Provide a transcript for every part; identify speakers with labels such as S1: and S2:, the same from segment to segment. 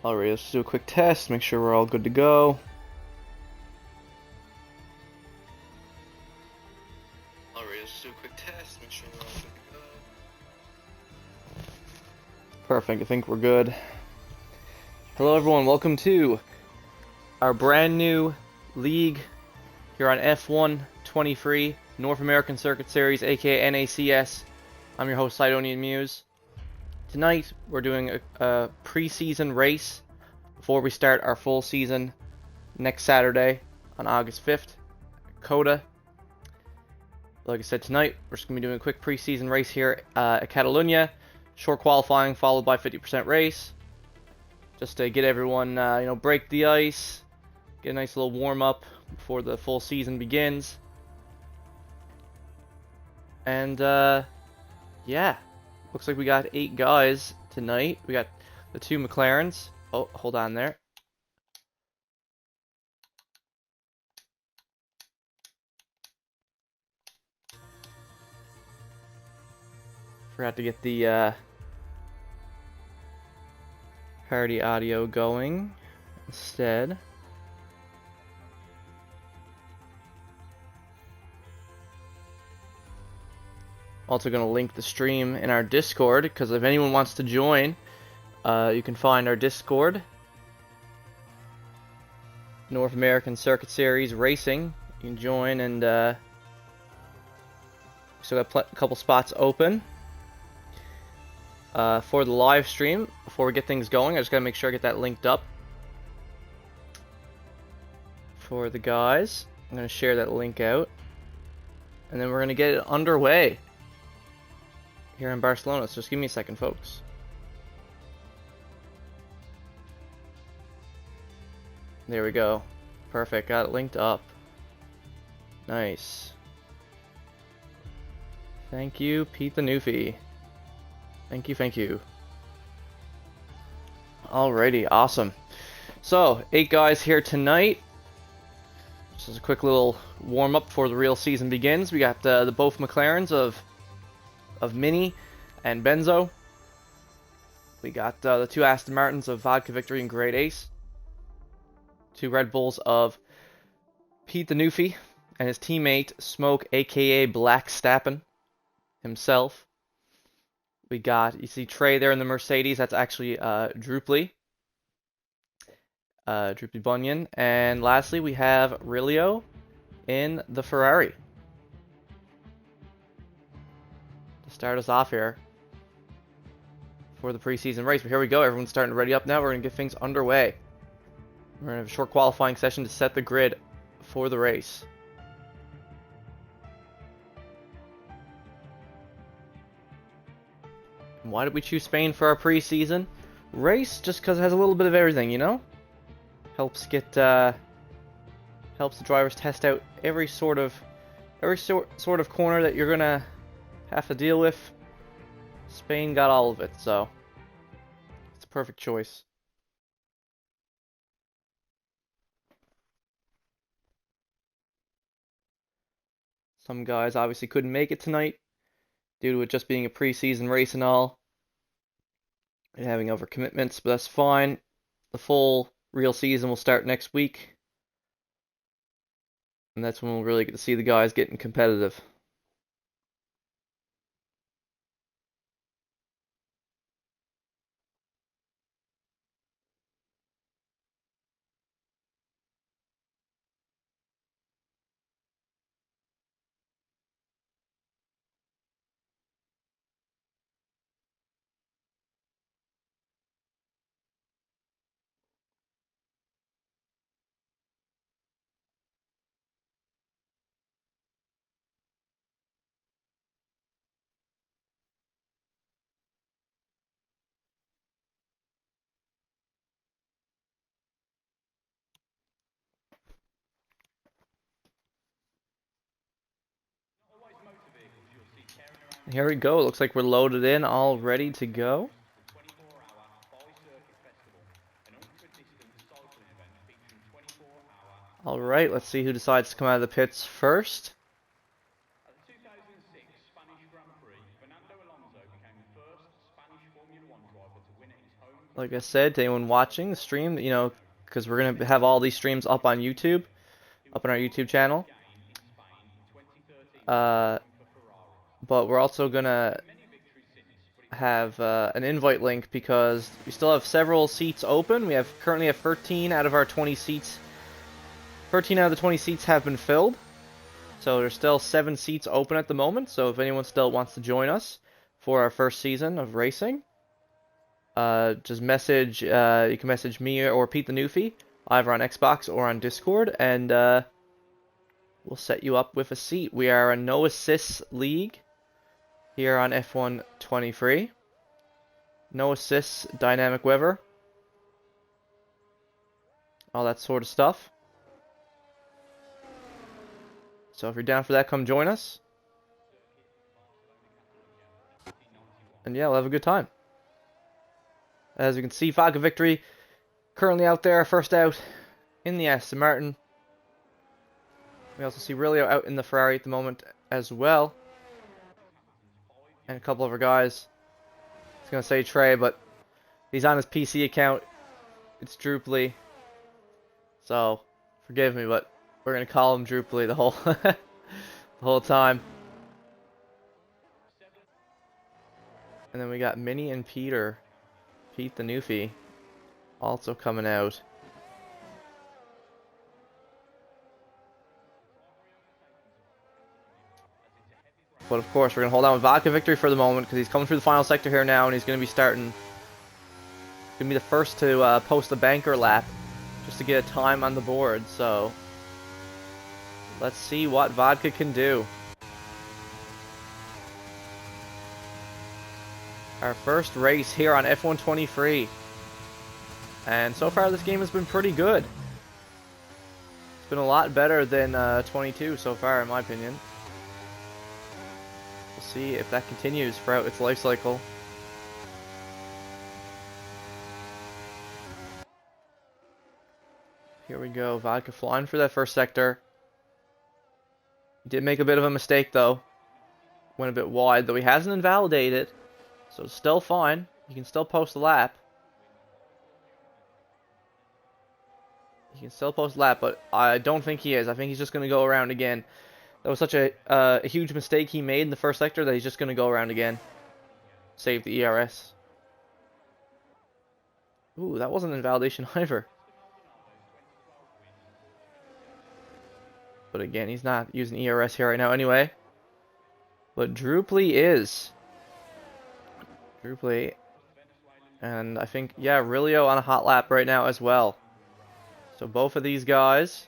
S1: Alright, let's do a quick test, make sure we're all good to go. Perfect, I think we're good. Hello everyone, welcome to our brand new league here on F1 23 North American Circuit Series, aka NACS. I'm your host, Sidonian Muse. Tonight we're doing a pre-season race before we start our full season next Saturday on August 5th, Coda. Like I said, tonight we're just going to be doing a quick pre-season race here at Catalunya. Short qualifying followed by 50% race. Just to get everyone, break the ice, get a nice little warm-up before the full season begins. And, yeah. Looks like we got 8 guys tonight. We got the 2 McLarens. Oh, hold on there. Forgot to get the party audio going instead. Also going to link the stream in our Discord, because if anyone wants to join, you can find our Discord, North American Circuit Series Racing. You can join, and still got a couple spots open for the live stream. Before we get things going, I just got to make sure I get that linked up for the guys. I'm going to share that link out, and then we're going to get it underway here in Barcelona. So just give me a second, folks. There we go. Perfect. Got it linked up. Nice. Thank you, Pete the Newfie. Thank you, thank you. Alrighty, awesome. So, 8 guys here tonight. This is a quick little warm-up before the real season begins. We got the both McLarens of Mini and Benzo. We got the 2 Aston Martins of Vodka Victory and Great Ace. 2 Red Bulls of Pete the Newfie and his teammate Smoke, aka Black Stappen himself. We got, you see Trey there in the Mercedes, that's actually Drooply Bunyan. And lastly we have Rilio in the Ferrari. Start us off here for the preseason race. But here we go. Everyone's starting to ready up now. We're going to get things underway. We're going to have a short qualifying session to set the grid for the race. And why did we choose Spain for our preseason race? Just because it has a little bit of everything, you know? Helps get helps the drivers test out every sort of corner that you're gonna have to deal with. Spain got all of it, so it's a perfect choice. Some guys obviously couldn't make it tonight due to it just being a preseason race and all, and having other commitments, but that's fine. The full real season will start next week, and that's when we'll really get to see the guys getting competitive. Here we go. Looks like we're loaded in, all ready to go. Alright, let's see who decides to come out of the pits first. like I said, to anyone watching the stream, you know, because we're gonna have all these streams up on YouTube, up on our YouTube channel. But we're also gonna have an invite link because we still have several seats open. We currently have 13 out of our 20 seats. 13 out of the 20 seats have been filled. So there's still 7 seats open at the moment. So if anyone still wants to join us for our first season of racing, just message. You can message me or Pete the Newfie, either on Xbox or on Discord, and we'll set you up with a seat. We are a no assists league here on F1 23. No assists, dynamic weather, all that sort of stuff. So if you're down for that, come join us. And yeah, we'll have a good time. As you can see, Vodka Victory currently out there, first out in the Aston Martin. We also see Rilio out in the Ferrari at the moment as well. And a couple of our guys. I was going to say Trey, but he's on his PC account. It's Drooply. So, forgive me, but we're going to call him Drooply the whole, the whole time. And then we got Minnie and Peter. Pete the Newfie also coming out. But of course, we're going to hold on with Vodka Victory for the moment because he's coming through the final sector here now, and he's going to be starting. Going to be the first to post a banker lap just to get a time on the board. So let's see what Vodka can do. Our first race here on F1 23. And so far this game has been pretty good. It's been a lot better than 22 so far, in my opinion. We'll see if that continues throughout its life cycle. Here we go, Vodka flying for that first sector. Did make a bit of a mistake though. Went a bit wide, though he hasn't invalidated. So it's still fine. You can still post a lap. He can still post a lap, but I don't think he is. I think he's just going to go around again. That was such a huge mistake he made in the first sector that he's just going to go around again. Save the ERS. Ooh, that wasn't invalidation either. But again, he's not using ERS here right now anyway. But Drooply is. Drooply. And I think, yeah, Rilio on a hot lap right now as well. So both of these guys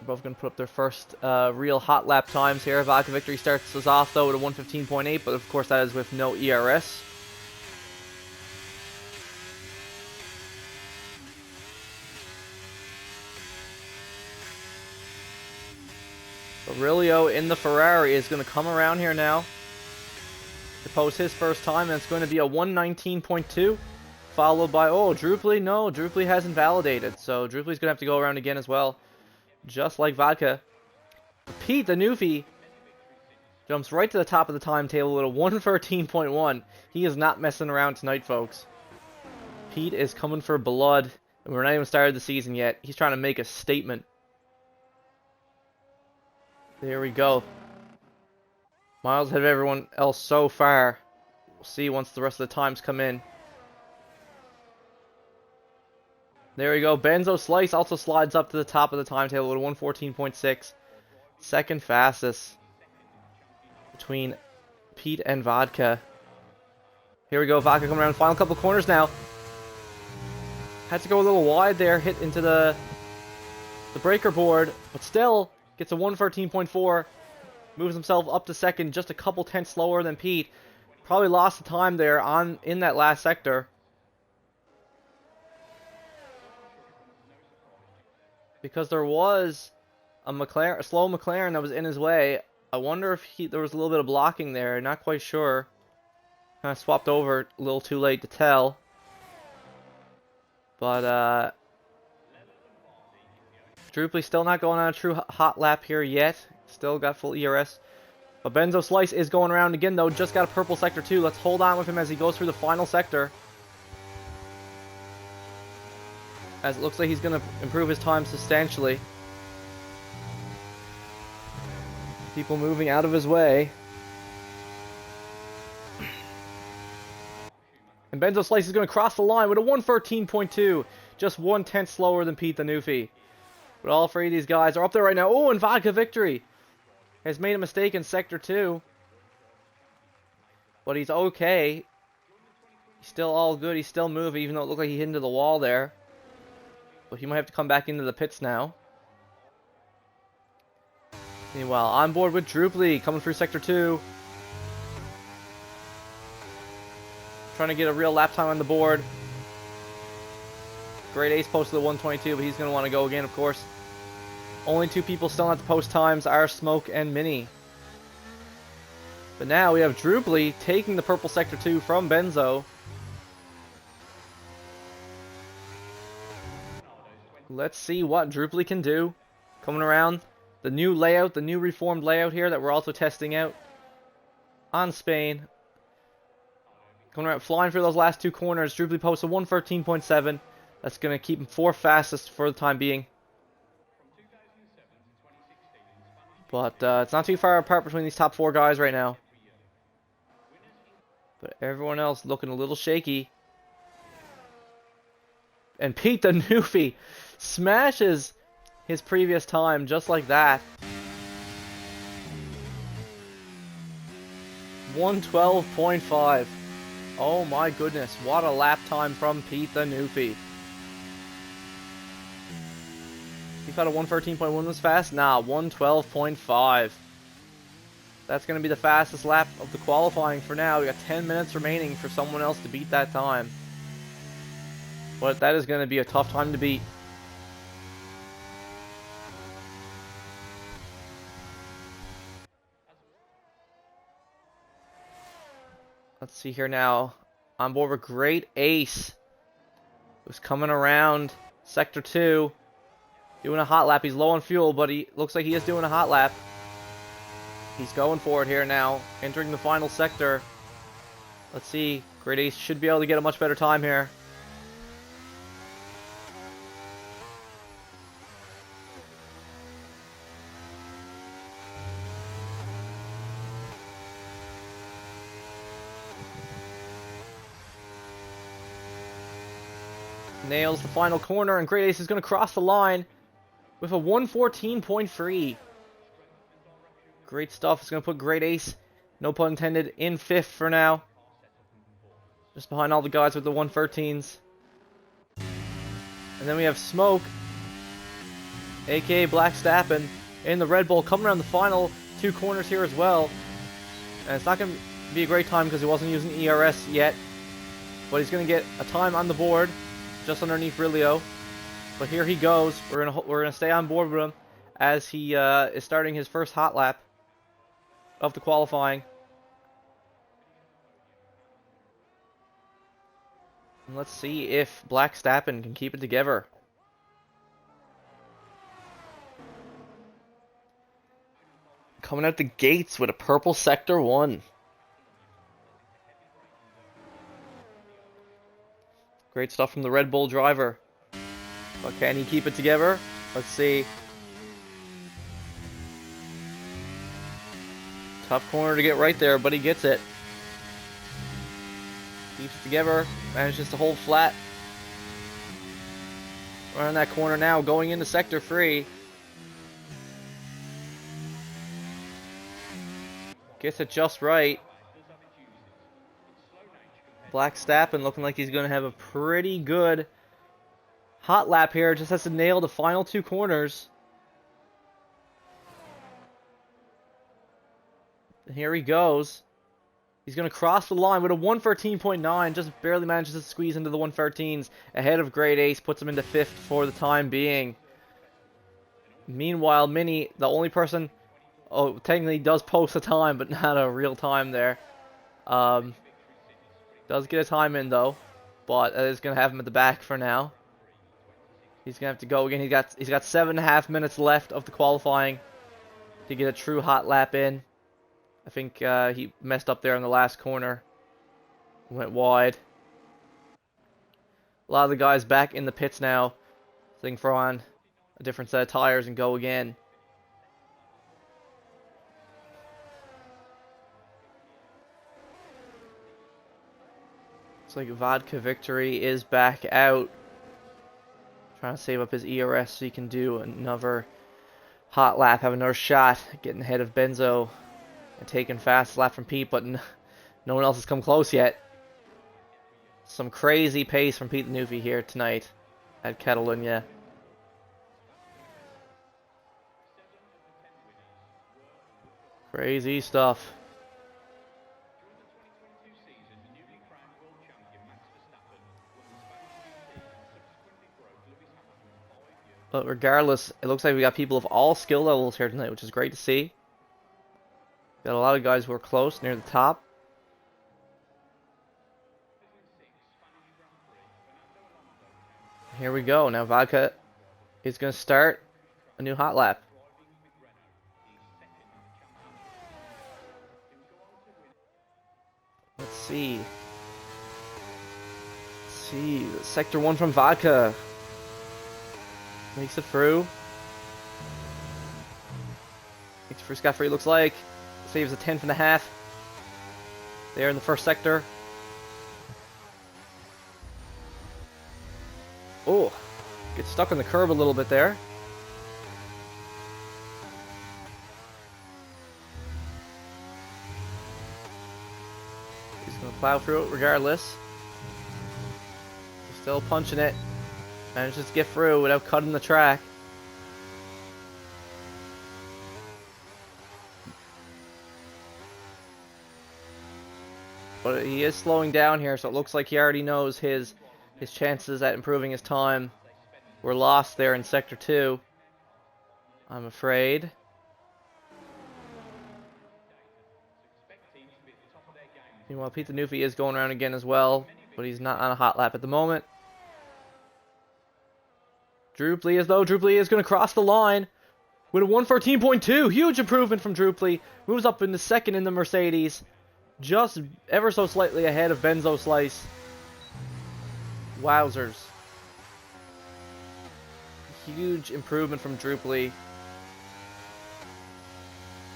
S1: are both going to put up their first real hot lap times here. Vodka Victory starts us off though with a 1:15.8, but of course that is with no ERS. Aurelio in the Ferrari is going to come around here now to post his first time, and it's going to be a 1:19.2, followed by, oh, Drooply. No, Drooply hasn't validated, so Drooply's going to have to go around again as well, just like Vodka. Pete the Newfie jumps right to the top of the timetable with a 1:13.1. He is not messing around tonight, folks. Pete is coming for blood, and we're not even started the season yet. He's trying to make a statement. There we go. Miles ahead of everyone else so far. We'll see once the rest of the times come in. There we go. Benzo Slice also slides up to the top of the timetable with a 1:14.6. Second fastest between Pete and Vodka. Here we go. Vodka coming around the final couple corners now. Had to go a little wide there. Hit into the breaker board. But still gets a 1:13.4. Moves himself up to second, just a couple tenths slower than Pete. Probably lost the time there in that last sector. Because there was a slow McLaren that was in his way. I wonder if there was a little bit of blocking there. Not quite sure. Kind of swapped over a little too late to tell. But Drooply still not going on a true hot lap here yet. Still got full ERS. But Benzo Slice is going around again, though. Just got a purple sector, too. Let's hold on with him as he goes through the final sector. As it looks like he's going to improve his time substantially. People moving out of his way. And Benzo Slice is going to cross the line with a 113.2. Just 1/10 slower than Pete the Newfie. But all three of these guys are up there right now. Oh, and Vodka Victory has made a mistake in Sector 2. But he's okay. He's still all good. He's still moving, even though it looked like he hit into the wall there. But he might have to come back into the pits now. Meanwhile, on board with Drooply, coming through Sector 2. Trying to get a real lap time on the board. Great Ace posted the 122, but he's going to want to go again, of course. Only two people still at the post times are Smoke and Mini. But now we have Drooply taking the purple Sector 2 from Benzo. Let's see what Drooply can do. Coming around. The new layout, the new reformed layout here that we're also testing out on Spain. Going around, flying through those last two corners. Drooply posts a 113.7. That's going to keep him fourth fastest for the time being. But it's not too far apart between these top four guys right now. But everyone else looking a little shaky. And Pete the Newfie smashes his previous time just like that. 112.5. Oh my goodness, what a lap time from Pete the Newfie. He thought a 113.1 was fast? Nah, 112.5. That's going to be the fastest lap of the qualifying for now. We got 10 minutes remaining for someone else to beat that time. But that is going to be a tough time to beat. Let's see here now. On board with Great Ace, who's coming around Sector 2. Doing a hot lap. He's low on fuel, but he looks like he is doing a hot lap. He's going for it here now. Entering the final sector. Let's see. Great Ace should be able to get a much better time here. Nails the final corner, and Great Ace is going to cross the line with a 114.3. Great stuff. It's going to put Great Ace, no pun intended, in fifth for now. Just behind all the guys with the 113s. And then we have Smoke, aka Black Stappen, in the Red Bull, coming around the final two corners here as well. And it's not going to be a great time because he wasn't using ERS yet. But he's going to get a time on the board, just underneath Rilio. But here he goes. We're gonna stay on board with him as he is starting his first hot lap of the qualifying. And let's see if Black Stappen can keep it together. Coming out the gates with a purple Sector 1. Great stuff from the Red Bull driver. But can he keep it together? Let's see. Tough corner to get right there, but he gets it. Keeps it together. Manages to hold flat. Around that corner now, going into Sector 3. Gets it just right. Black Stappen looking like he's going to have a pretty good hot lap here. Just has to nail the final two corners. And here he goes. He's going to cross the line with a 113.9. Just barely manages to squeeze into the 113s. Ahead of Great Ace. Puts him into fifth for the time being. Meanwhile, Mini, the only person... Oh, technically does post a time, but not a real time there. Does get a time in, though. But it's going to have him at the back for now. He's going to have to go again. He's got 7.5 minutes left of the qualifying to get a true hot lap in. I think he messed up there in the last corner. Went wide. A lot of the guys back in the pits now. So they can throw on a different set of tires and go again. Looks like Vodka Victory is back out. Trying to save up his ERS so he can do another hot lap, have another shot, getting ahead of Benzo and taking fast lap from Pete, but no one else has come close yet. Some crazy pace from Pete the Newfie here tonight at Catalunya. Crazy stuff. But regardless, it looks like we got people of all skill levels here tonight, which is great to see. Got a lot of guys who are close, near the top. Here we go. Now Vodka is going to start a new hot lap. Let's see. Sector 1 from Vodka. Makes it through. Makes it through scot-free, looks like. Saves a 10th and a half. There in the first sector. Oh, gets stuck on the curb a little bit there. He's going to plow through it regardless. He's still punching it. Manages to get through without cutting the track. But he is slowing down here, so it looks like he already knows his chances at improving his time were lost there in Sector 2, I'm afraid. Meanwhile, Pete the Newfie is going around again as well, but he's not on a hot lap at the moment. Druply is going to cross the line with a 114.2. Huge improvement from Druply. Moves up into second in the Mercedes. Just ever so slightly ahead of Benzo Slice. Wowzers. Huge improvement from Druply.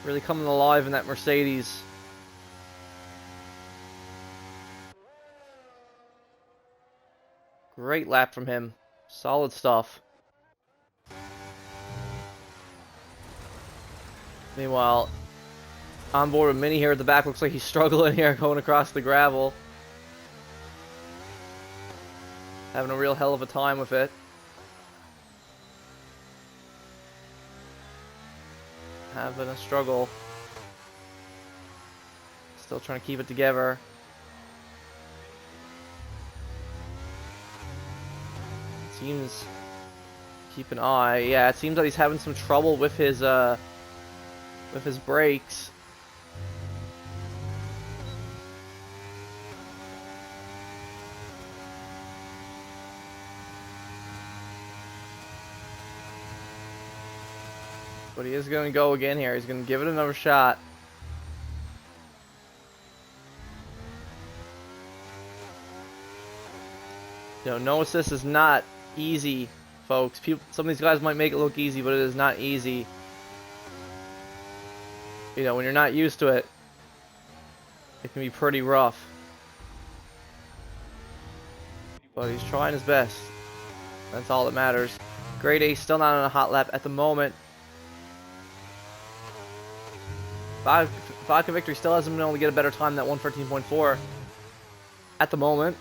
S1: Really coming alive in that Mercedes. Great lap from him. Solid stuff. Meanwhile, on board with Mini here at the back. Looks like he's struggling here going across the gravel. Having a real hell of a time with it. Having a struggle. Still trying to keep it together. Seems... Keep an eye. Yeah, it seems like he's having some trouble with his brakes. But he is going to go again here. He's going to give it another shot. You know, no assist is not easy, folks. Some of these guys might make it look easy, but it is not easy. You know, when you're not used to it, it can be pretty rough. But he's trying his best. That's all that matters. Grade A still not on a hot lap at the moment. Vodka Victory still hasn't been able to get a better time than that 114.4 at the moment.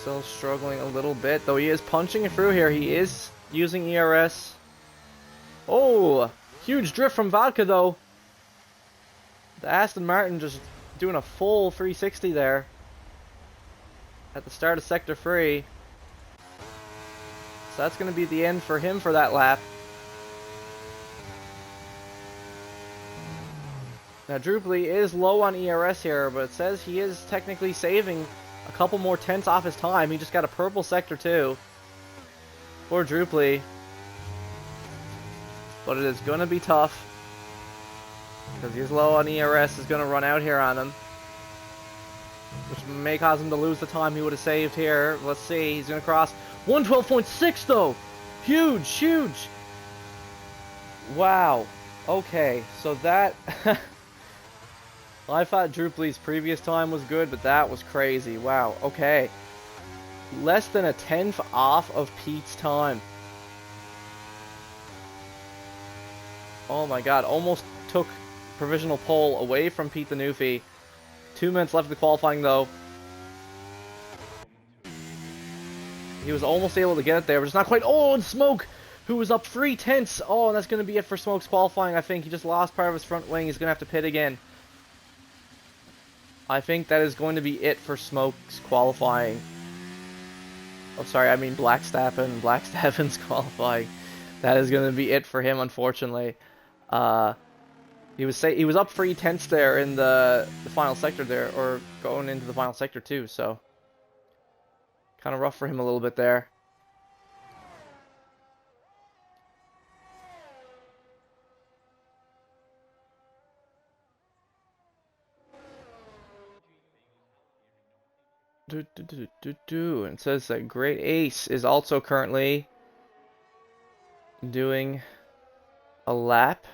S1: Still struggling a little bit, though he is punching it through here. He is using ERS. Oh, huge drift from Vodka, though. The Aston Martin just doing a full 360 there at the start of Sector 3. So that's going to be the end for him for that lap. Now, Druply is low on ERS here, but it says he is technically saving a couple more tenths off his time. He just got a purple Sector 2. Poor Druply. But it is going to be tough. Because he's low on ERS, is going to run out here on him. Which may cause him to lose the time he would have saved here. Let's see, he's going to cross 112.6 though! Huge, huge! Wow. Okay, so that... I thought Druply's previous time was good, but that was crazy. Wow, okay. Less than a tenth off of Pete's time. Oh my god, almost took provisional pole away from Pete the Newfie. 2 minutes left of the qualifying though. He was almost able to get it there, but it's not quite. Oh, and Smoke, who was up 3/10. Oh, and that's going to be it for Smoke's qualifying, I think. He just lost part of his front wing. He's going to have to pit again. I think that is going to be it for Smoke's qualifying. Oh, sorry, I mean Blackstaffen. Blackstaffen's qualifying. That is going to be it for him, unfortunately. He was up 3/10 there in the final sector there, or going into the final sector too, so kind of rough for him a little bit there. And it says that Great Ace is also currently doing a lap.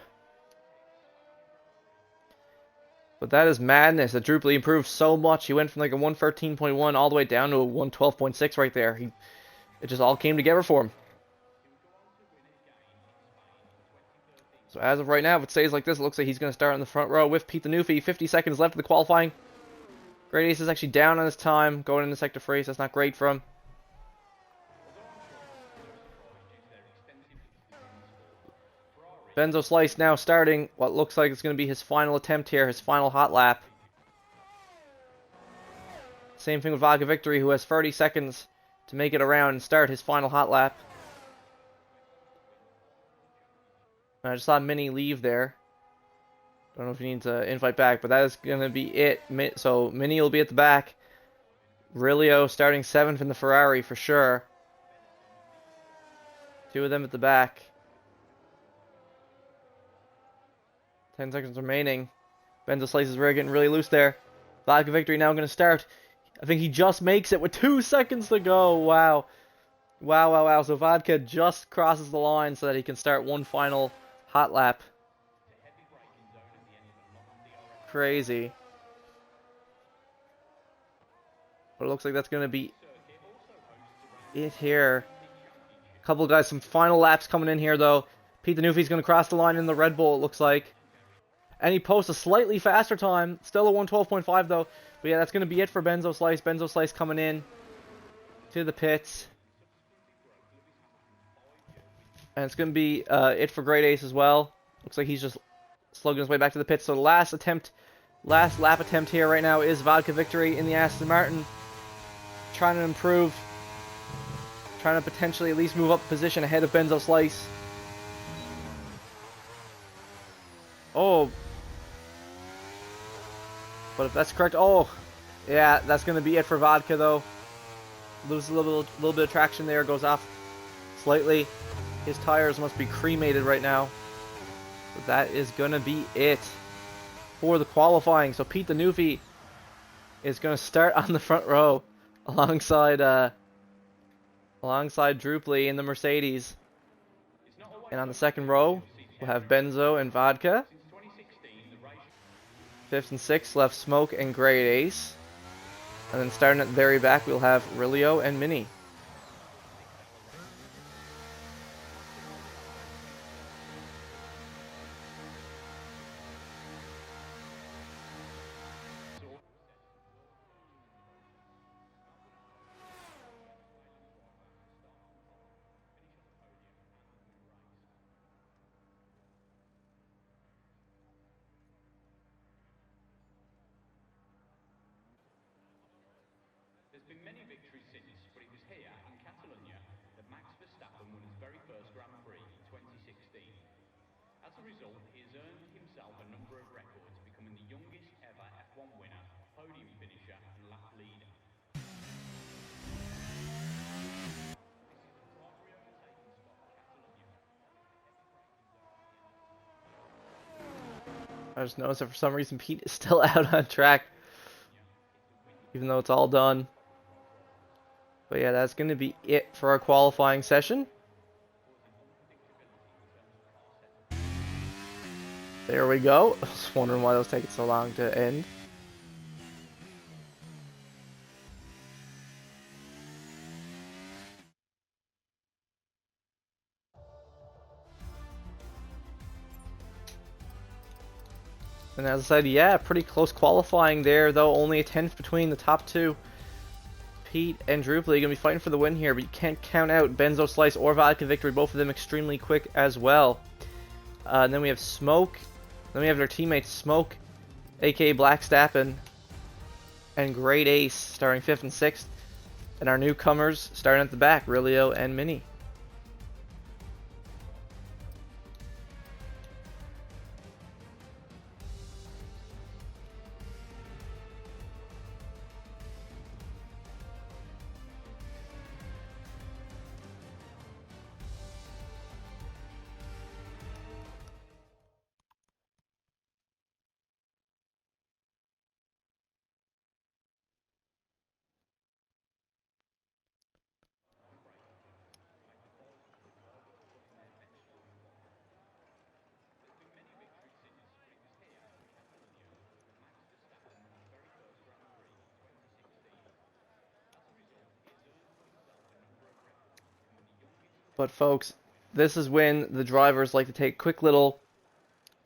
S1: But that is madness that Druply improved so much. He went from like a 113.1 all the way down to a 112.6 right there. It just all came together for him. So as of right now, if it stays like this, it looks like he's going to start in the front row with Pete the Newfie. 50 seconds left of the qualifying. Great Ace is actually down on his time going into sector free, so that's not great for him. Benzo Slice now starting what looks like it's going to be his final attempt here, his final hot lap. Same thing with Vodka Victory, who has 30 seconds to make it around and start his final hot lap. And I just saw Mini leave there. Don't know if he needs to invite back, but that is going to be it. So Mini will be at the back. Rilio starting 7th in the Ferrari for sure. 2 of them at the back. 10 seconds remaining. Benzo Slice's rear getting really loose there. Vodka Victory now going to start. I think he just makes it with 2 seconds to go. Wow. Wow, wow, wow. So Vodka just crosses the line so that he can start one final hot lap. Crazy. But it looks like that's going to be it here. A couple of guys, some final laps coming in here, though. Pete the Newfie's going to cross the line in the Red Bull, it looks like. And he posts a slightly faster time. Still a 112.5, though. But yeah, that's going to be it for Benzo Slice. Benzo Slice coming in to the pits. And it's going to be it for Great Ace as well. Looks like he's just slugging his way back to the pits. So the last lap attempt here right now is Vodka Victory in the Aston Martin. Trying to improve. Trying to potentially at least move up position ahead of Benzo Slice. Oh. But if that's correct, oh. Yeah, that's going to be it for Vodka, though. Loses a little bit of traction there. Goes off slightly. His tires must be cremated right now. But that is going to be it for the qualifying. So Pete the Newfie is going to start on the front row alongside Druply in the Mercedes. And on the second row, we'll have Benzo and Vodka. 5th and 6th left Smoke and Great Ace. And then starting at the very back, we'll have Rilio and Mini.
S2: There's been many victories since, but it was here in Catalonia that Max Verstappen won his very first Grand Prix in 2016. As a result, he has earned himself a number of records, becoming the youngest ever F1 winner, podium finisher and lap leader.
S1: I just noticed that for some reason Pete is still out on track, even though it's all done. But yeah, that's going to be it for our qualifying session. There we go. I was wondering why those taking so long to end. And as I said, yeah, pretty close qualifying there, though only a 10th between the top two. Pete and Drupal are going to be fighting for the win here, but you can't count out Benzo Slice or Vodka Victory, both of them extremely quick as well. And then we have Smoke. Then we have their teammates Smoke, aka Black Stappen, and Great Ace starting 5th and 6th. And our newcomers starting at the back, Rilio and Mini. But folks, this is when the drivers like to take a quick little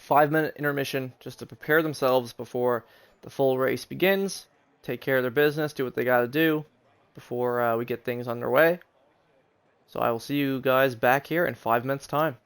S1: 5-minute intermission just to prepare themselves before the full race begins, take care of their business, do what they got to do before we get things underway. So I will see you guys back here in 5 minutes time.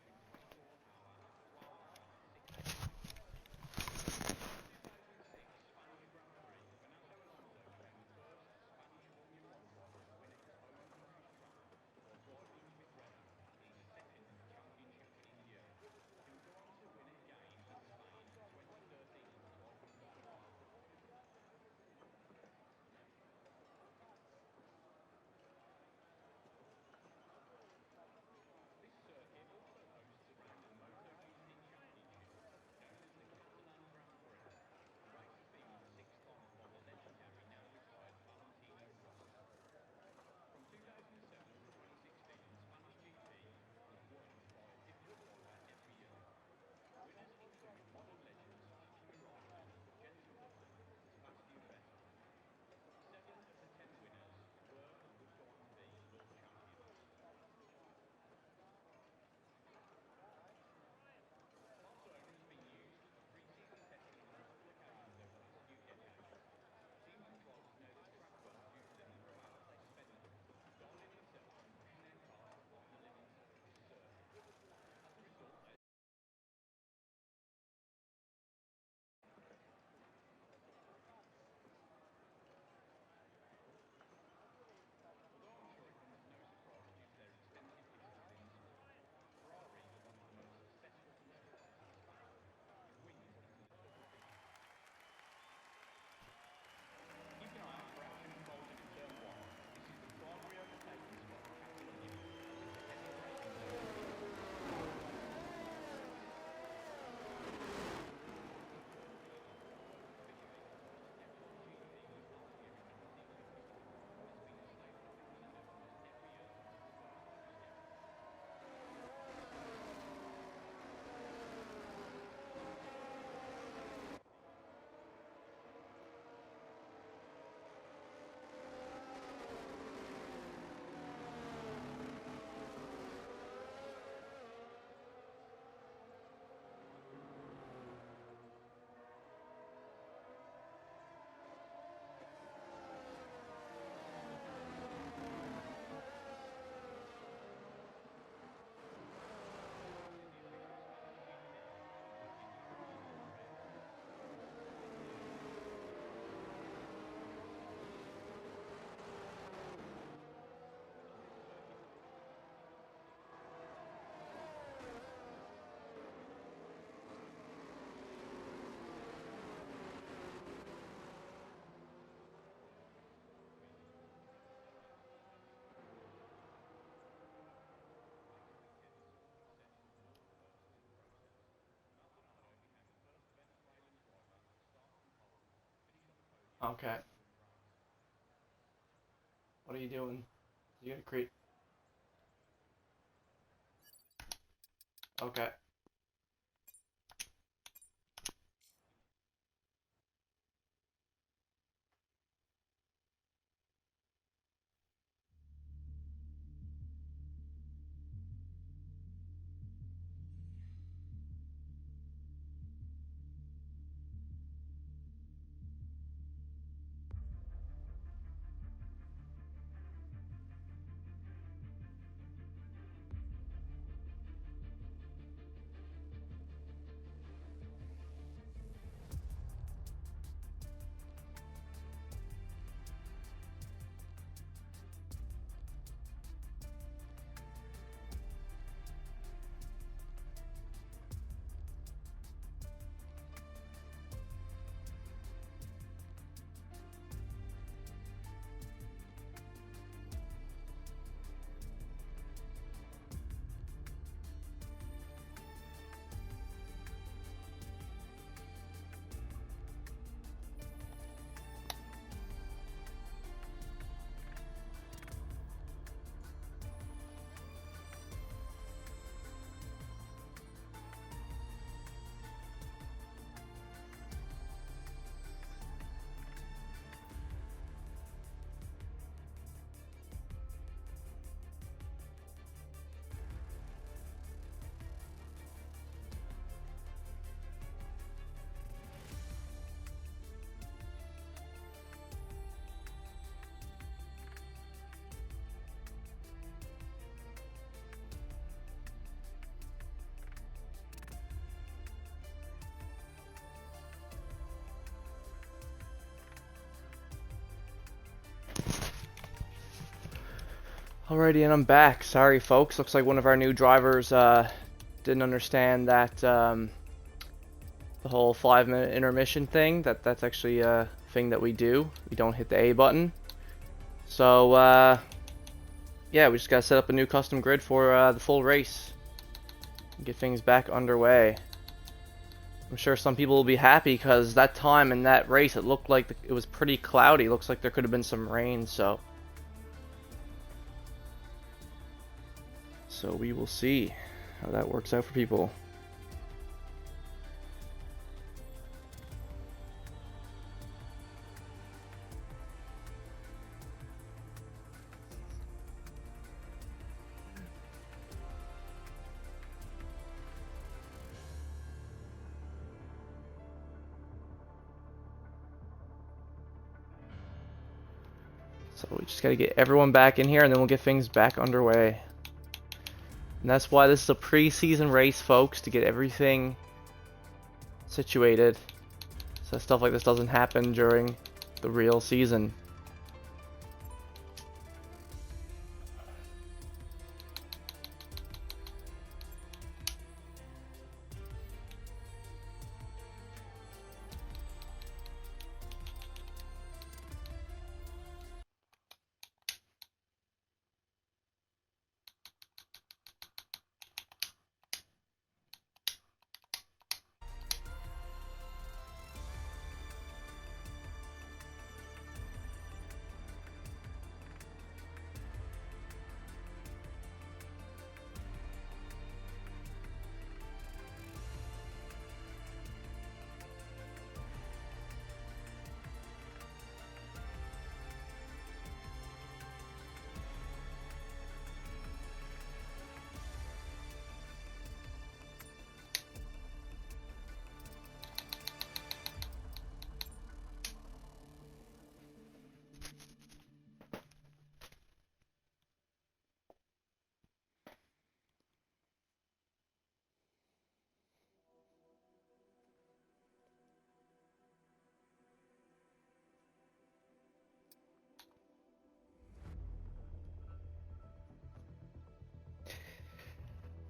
S1: Okay. What are you doing? You gotta create. Okay. Alrighty, and I'm back. Sorry, folks. Looks like one of our new drivers didn't understand that the whole 5-minute intermission thing. That's actually a thing that we do. We don't hit the A button. So yeah, we just gotta set up a new custom grid for the full race. Get things back underway. I'm sure some people will be happy because that time in that race it looked like it was pretty cloudy. Looks like there could have been some rain. So we will see how that works out for people. So we just gotta get everyone back in here and then we'll get things back underway. And that's why this is a pre-season race, folks, to get everything situated so stuff like this doesn't happen during the real season.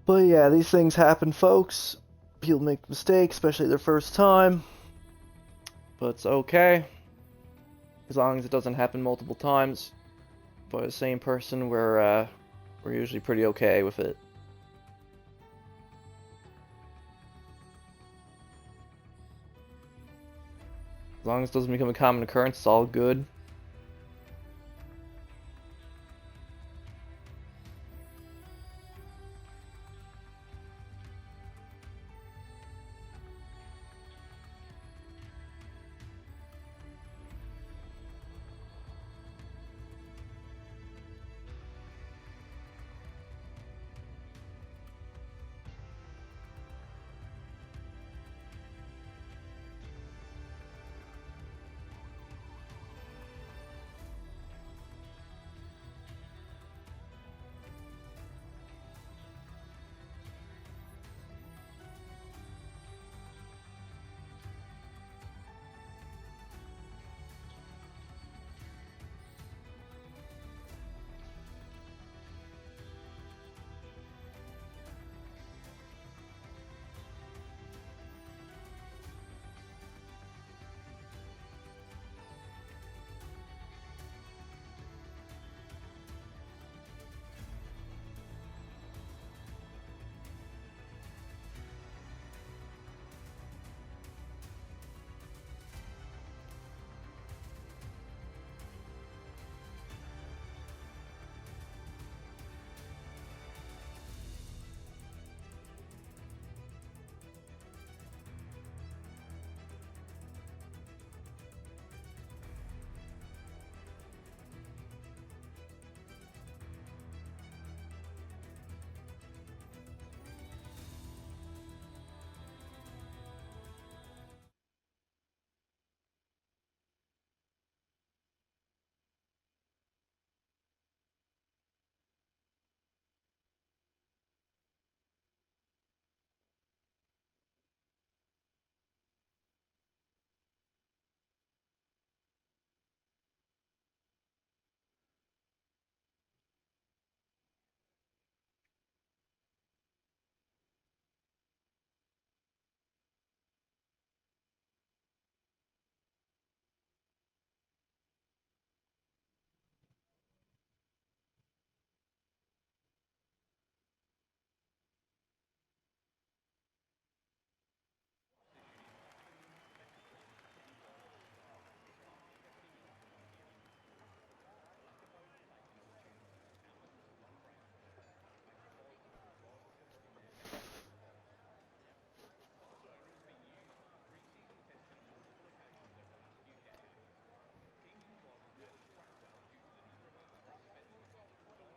S1: But yeah, these things happen, folks. People make mistakes, especially their first time. But it's okay. As long as it doesn't happen multiple times by the same person, we're usually pretty okay with it. As long as it doesn't become a common occurrence, it's all good.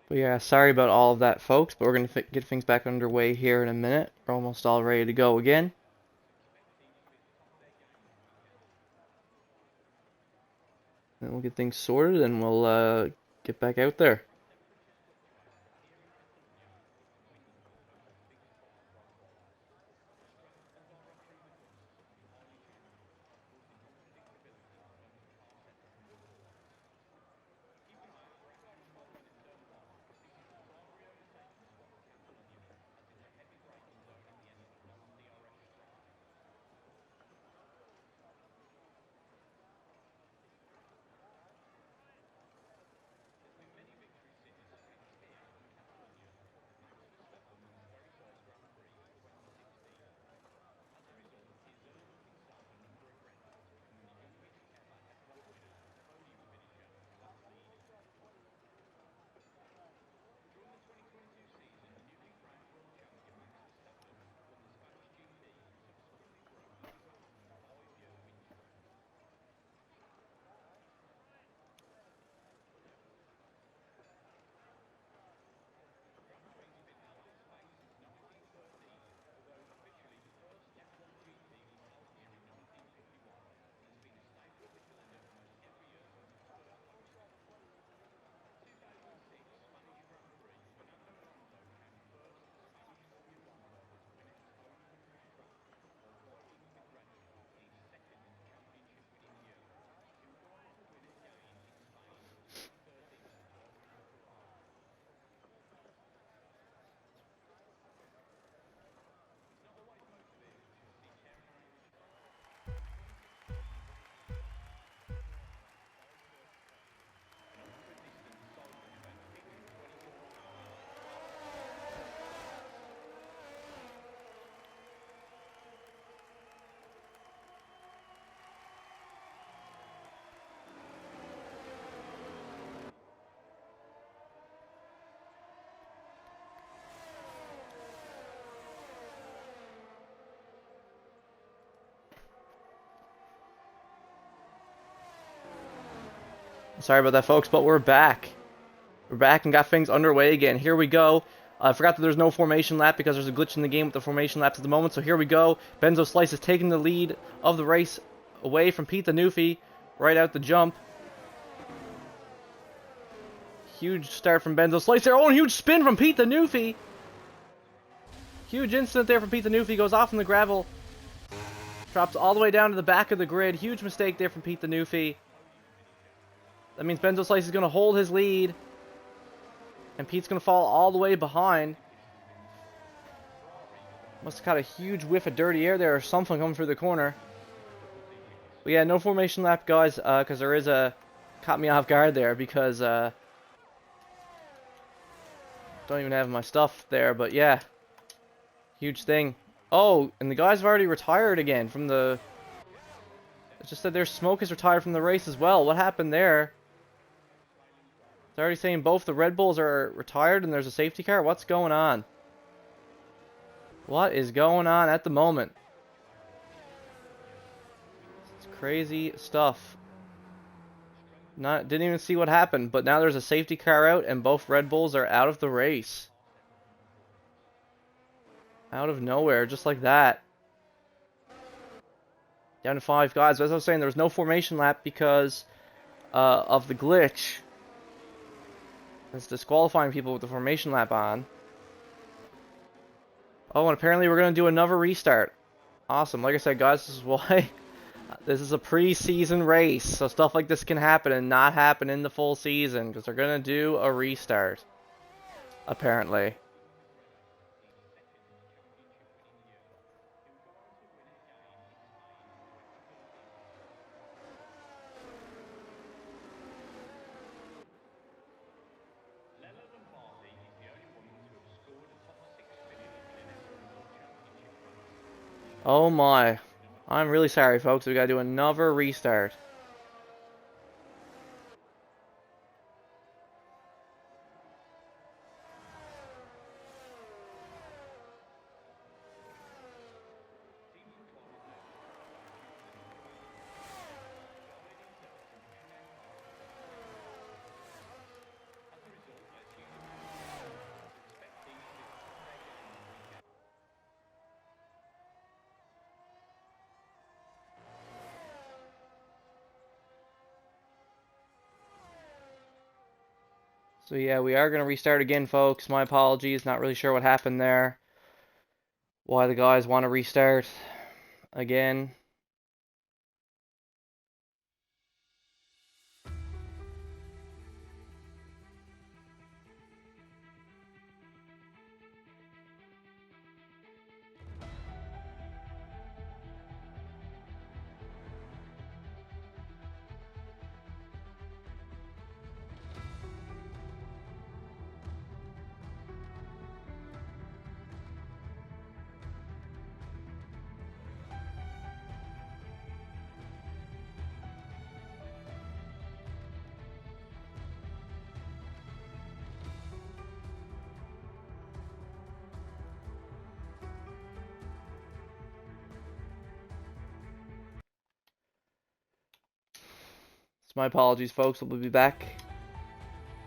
S1: But yeah, sorry about all of that, folks, but we're going to get things back underway here in a minute. We're almost all ready to go again. Then we'll get things sorted and we'll get back out there. Sorry about that, folks, but we're back. We're back and got things underway again. Here we go. I forgot that there's no formation lap because there's a glitch in the game with the formation laps at the moment. So here we go. Benzo Slice is taking the lead of the race away from Pete the Newfie right out the jump. Huge start from Benzo Slice there. Oh, and huge spin from Pete the Newfie. Huge incident there from Pete the Newfie. Goes off in the gravel. Drops all the way down to the back of the grid. Huge mistake there from Pete the Newfie. That means Benzo Slice is going to hold his lead. And Pete's going to fall all the way behind. Must have caught a huge whiff of dirty air there or something coming through the corner. But yeah, no formation lap, guys, because there is a... Caught me off guard there because... Don't even have my stuff there, but yeah. Huge thing. Oh, and the guys have already retired again from the... It's just that their Smoke is retired from the race as well. What happened there? It's already saying both the Red Bulls are retired and there's a safety car. What's going on? What is going on at the moment? It's crazy stuff. Didn't even see what happened, but now there's a safety car out and both Red Bulls are out of the race. Out of nowhere, just like that. Down to 5 guys. As I was saying, there was no formation lap because of the glitch. It's disqualifying people with the formation lap on. Oh, and apparently we're going to do another restart. Awesome. Like I said, guys, this is why this is a pre-season race. So stuff like this can happen and not happen in the full season because they're going to do a restart. Apparently. Oh my. I'm really sorry, folks. We gotta do another restart. So yeah, we are going to restart again, folks. My apologies. Not really sure what happened there. Why the guys want to restart again. My apologies, folks. We'll be back.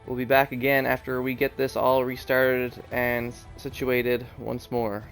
S1: We'll be back again after we get this all restarted and situated once more.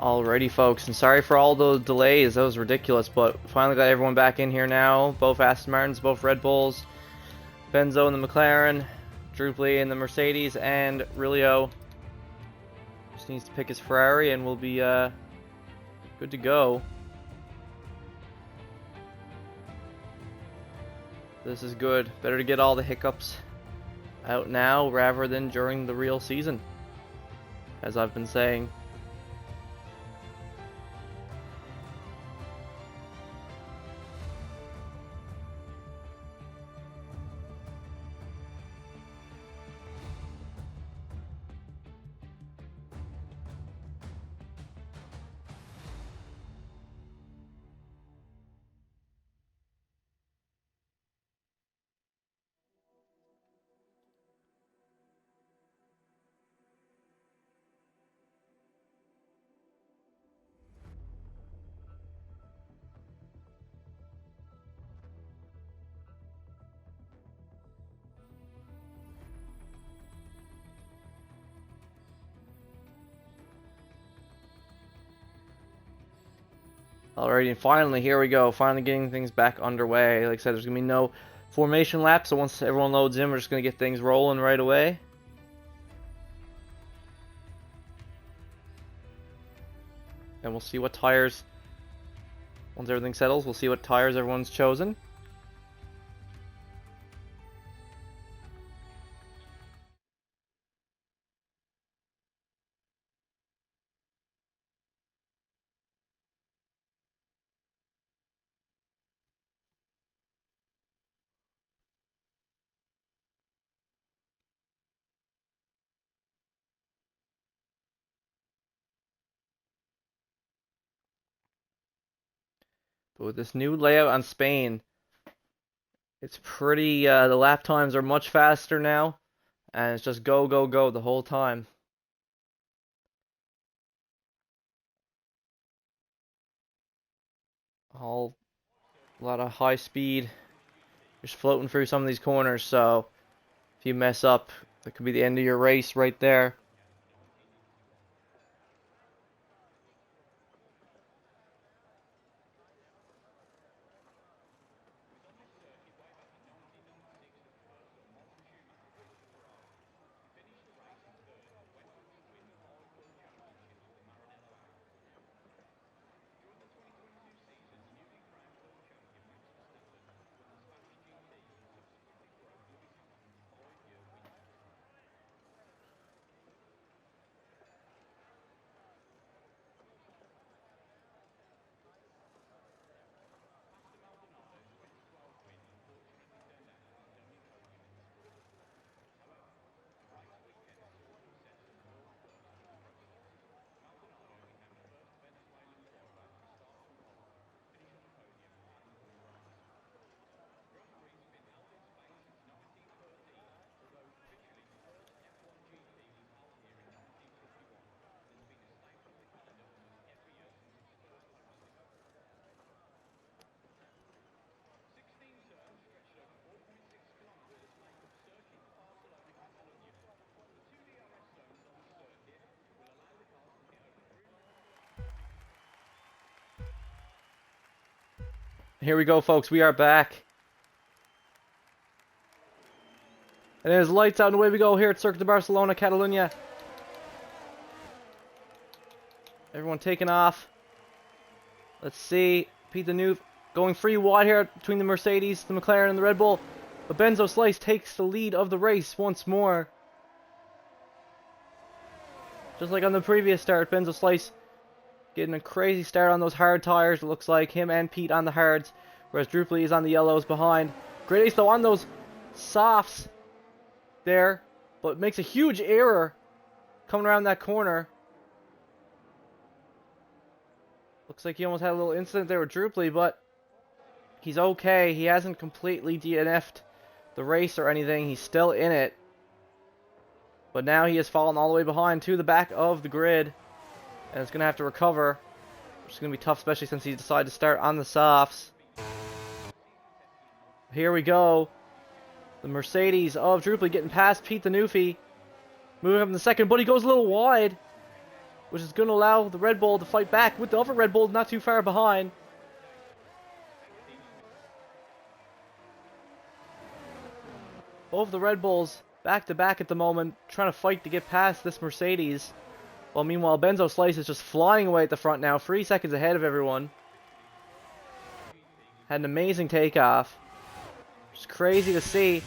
S1: Alrighty, folks, and sorry for all those delays. That was ridiculous, but finally got everyone back in here now. Both Aston Martins, both Red Bulls, Benzo in the McLaren, Druply in the Mercedes, and Rilio just needs to pick his Ferrari, and we'll be good to go. This is good. Better to get all the hiccups out now rather than during the real season, as I've been saying. Alrighty, and finally, here we go. Finally getting things back underway. Like I said, there's going to be no formation lap, so once everyone loads in, we're just going to get things rolling right away. And we'll see what tires, once everything settles, we'll see what tires everyone's chosen. But with this new layout on Spain, it's pretty, the lap times are much faster now, and it's just go, go, go the whole time. A lot of high speed, just floating through some of these corners, so if you mess up, that could be the end of your race right there. Here we go, folks. We are back. And there's lights out and away we go here at Circuit de Barcelona, Catalunya. Everyone taking off. Let's see. Pete the Noof going free wide here between the Mercedes, the McLaren, and the Red Bull. But Benzo Slice takes the lead of the race once more. Just like on the previous start, Benzo Slice getting a crazy start on those hard tires. It looks like him and Pete on the hards, whereas Druply is on the yellows behind. Great ace though on those softs there, but makes a huge error coming around that corner. Looks like he almost had a little incident there with Druply, but he's okay. He hasn't completely DNF'd the race or anything. He's still in it. But now he has fallen all the way behind to the back of the grid. And it's going to have to recover, which is going to be tough, especially since he decided to start on the softs. Here we go. The Mercedes of Druply getting past Pete the Newfie. Moving up in the second, but he goes a little wide. which is going to allow the Red Bull to fight back with the other Red Bull not too far behind. Both the Red Bulls back to back at the moment, trying to fight to get past this Mercedes. While meanwhile, Benzo Slice is just flying away at the front now, 3 seconds ahead of everyone. Had an amazing takeoff. Just crazy to see.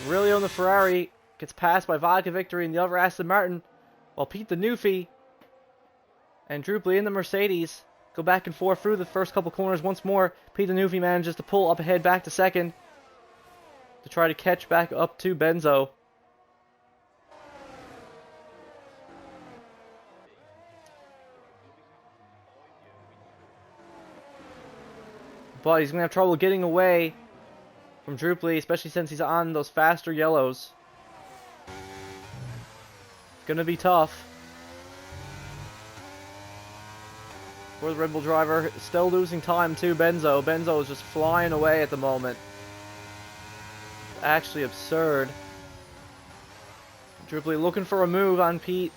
S1: Really on the Ferrari gets passed by Vodka Victory and the other Aston Martin, while Pete the Newfie and Drupally in the Mercedes go back and forth through the first couple corners once more. Pete the Newfie manages to pull up ahead back to second to try to catch back up to Benzo. But he's going to have trouble getting away from Drupally, especially since he's on those faster yellows. It's going to be tough for the Red Bull driver. Still losing time to Benzo. Benzo is just flying away at the moment. Actually absurd. Drupally looking for a move on Pete.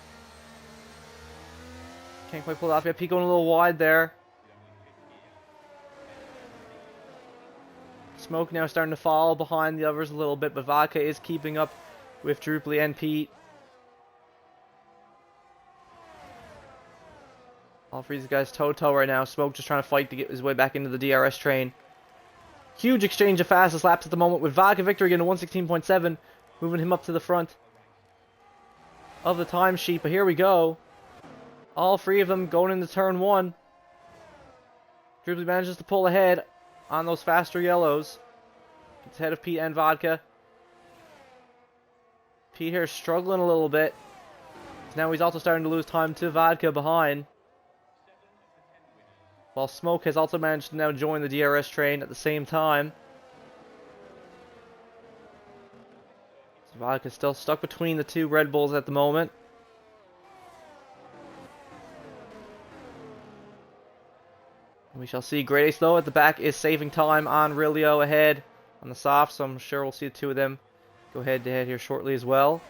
S1: Can't quite pull it off yet. Pete going a little wide there. Smoke now starting to fall behind the others a little bit, but Vodka is keeping up with Drupally and Pete. All three of these guys toe-to-toe right now. Smoke just trying to fight to get his way back into the DRS train. Huge exchange of fastest laps at the moment with Vodka Victory getting to 116.7, moving him up to the front of the timesheet. But here we go. All three of them going into turn one. Drupally manages to pull ahead on those faster yellows. Gets ahead of Pete and Vodka. Pete here struggling a little bit. Now he's also starting to lose time to Vodka behind. While Smoke has also managed to now join the DRS train at the same time. So Vodka's still stuck between the two Red Bulls at the moment. We shall see. Great Ace, though, at the back is saving time on Rilio ahead on the soft, so I'm sure we'll see the two of them go head-to-head here shortly as well.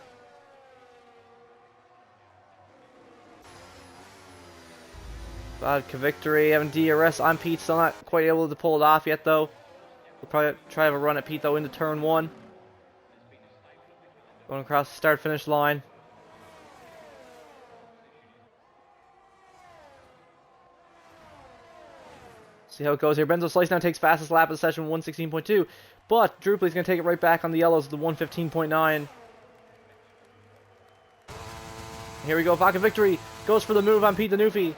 S1: Vodka Victory having DRS on Pete, still not quite able to pull it off yet, though. We'll probably try to have a run at Pete, though, into turn one. Going across the start-finish line. See how it goes here. Benzo Slice now takes fastest lap of the session, 116.2. But Drupally's going to take it right back on the yellows, the 115.9. Here we go. Vodka Victory goes for the move on Pete the Newfie.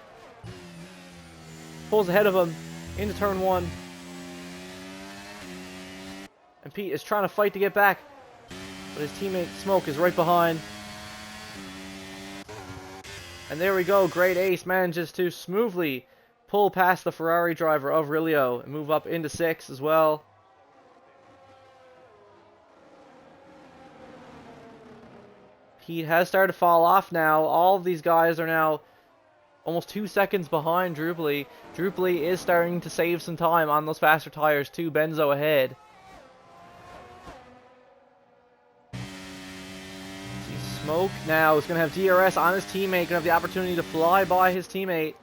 S1: Pulls ahead of him into turn one. And Pete is trying to fight to get back. But his teammate Smoke is right behind. And there we go. Great Ace manages to smoothly pull past the Ferrari driver of Rilio and move up into 6 as well. Pete has started to fall off now. All of these guys are now almost 2 seconds behind Drupally. Drupally is starting to save some time on those faster tires too. Benzo ahead. Smoke now is going to have DRS on his teammate. Going to have the opportunity to fly by his teammate.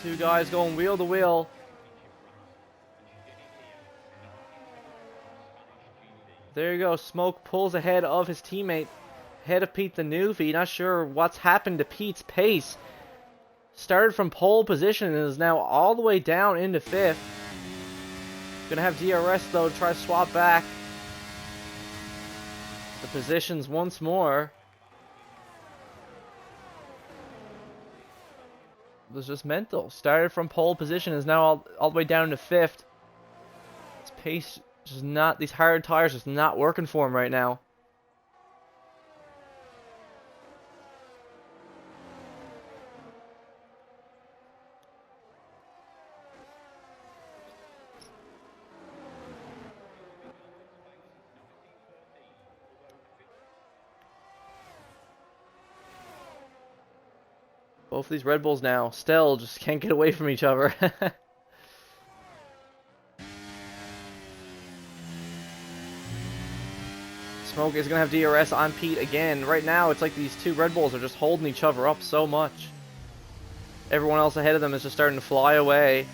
S1: Two guys going wheel to wheel. There you go. Smoke pulls ahead of his teammate. Ahead of Pete the Newfie. Not sure what's happened to Pete's pace. Started from pole position and is now all the way down into 5th. Gonna have DRS though to try to swap back the positions once more. It was just mental. Started from pole position, is now all the way down to 5th. His pace just not, these hard tires just not working for him right now. Both of these Red Bulls now still just can't get away from each other. Smoke is going to have DRS on Pete again. Right now, it's like these two Red Bulls are just holding each other up so much. Everyone else ahead of them is just starting to fly away.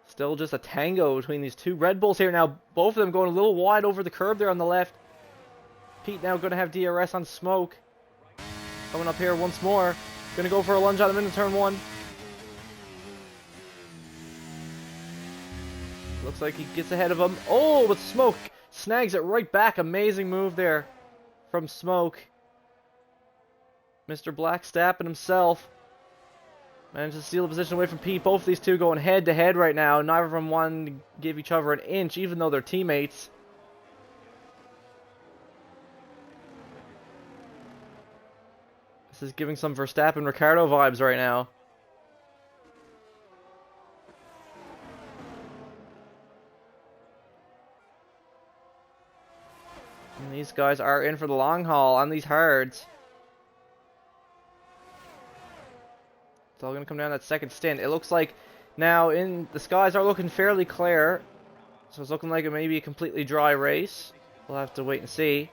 S1: Still just a tango between these two Red Bulls here. Now, both of them going a little wide over the curb there on the left. Pete now going to have DRS on Smoke. Coming up here once more. Going to go for a lunge on him into turn one. Looks like he gets ahead of him. Oh, but Smoke snags it right back. Amazing move there from Smoke. Mr. Blackstapping himself. Managed to steal the position away from Pete. Both of these two going head to head right now. Neither of them wanting to give each other an inch, even though they're teammates. This is giving some Verstappen-Ricardo vibes right now. And these guys are in for the long haul on these hards. It's all going to come down that second stint. It looks like now the skies are looking fairly clear. So it's looking like it may be a completely dry race. We'll have to wait and see.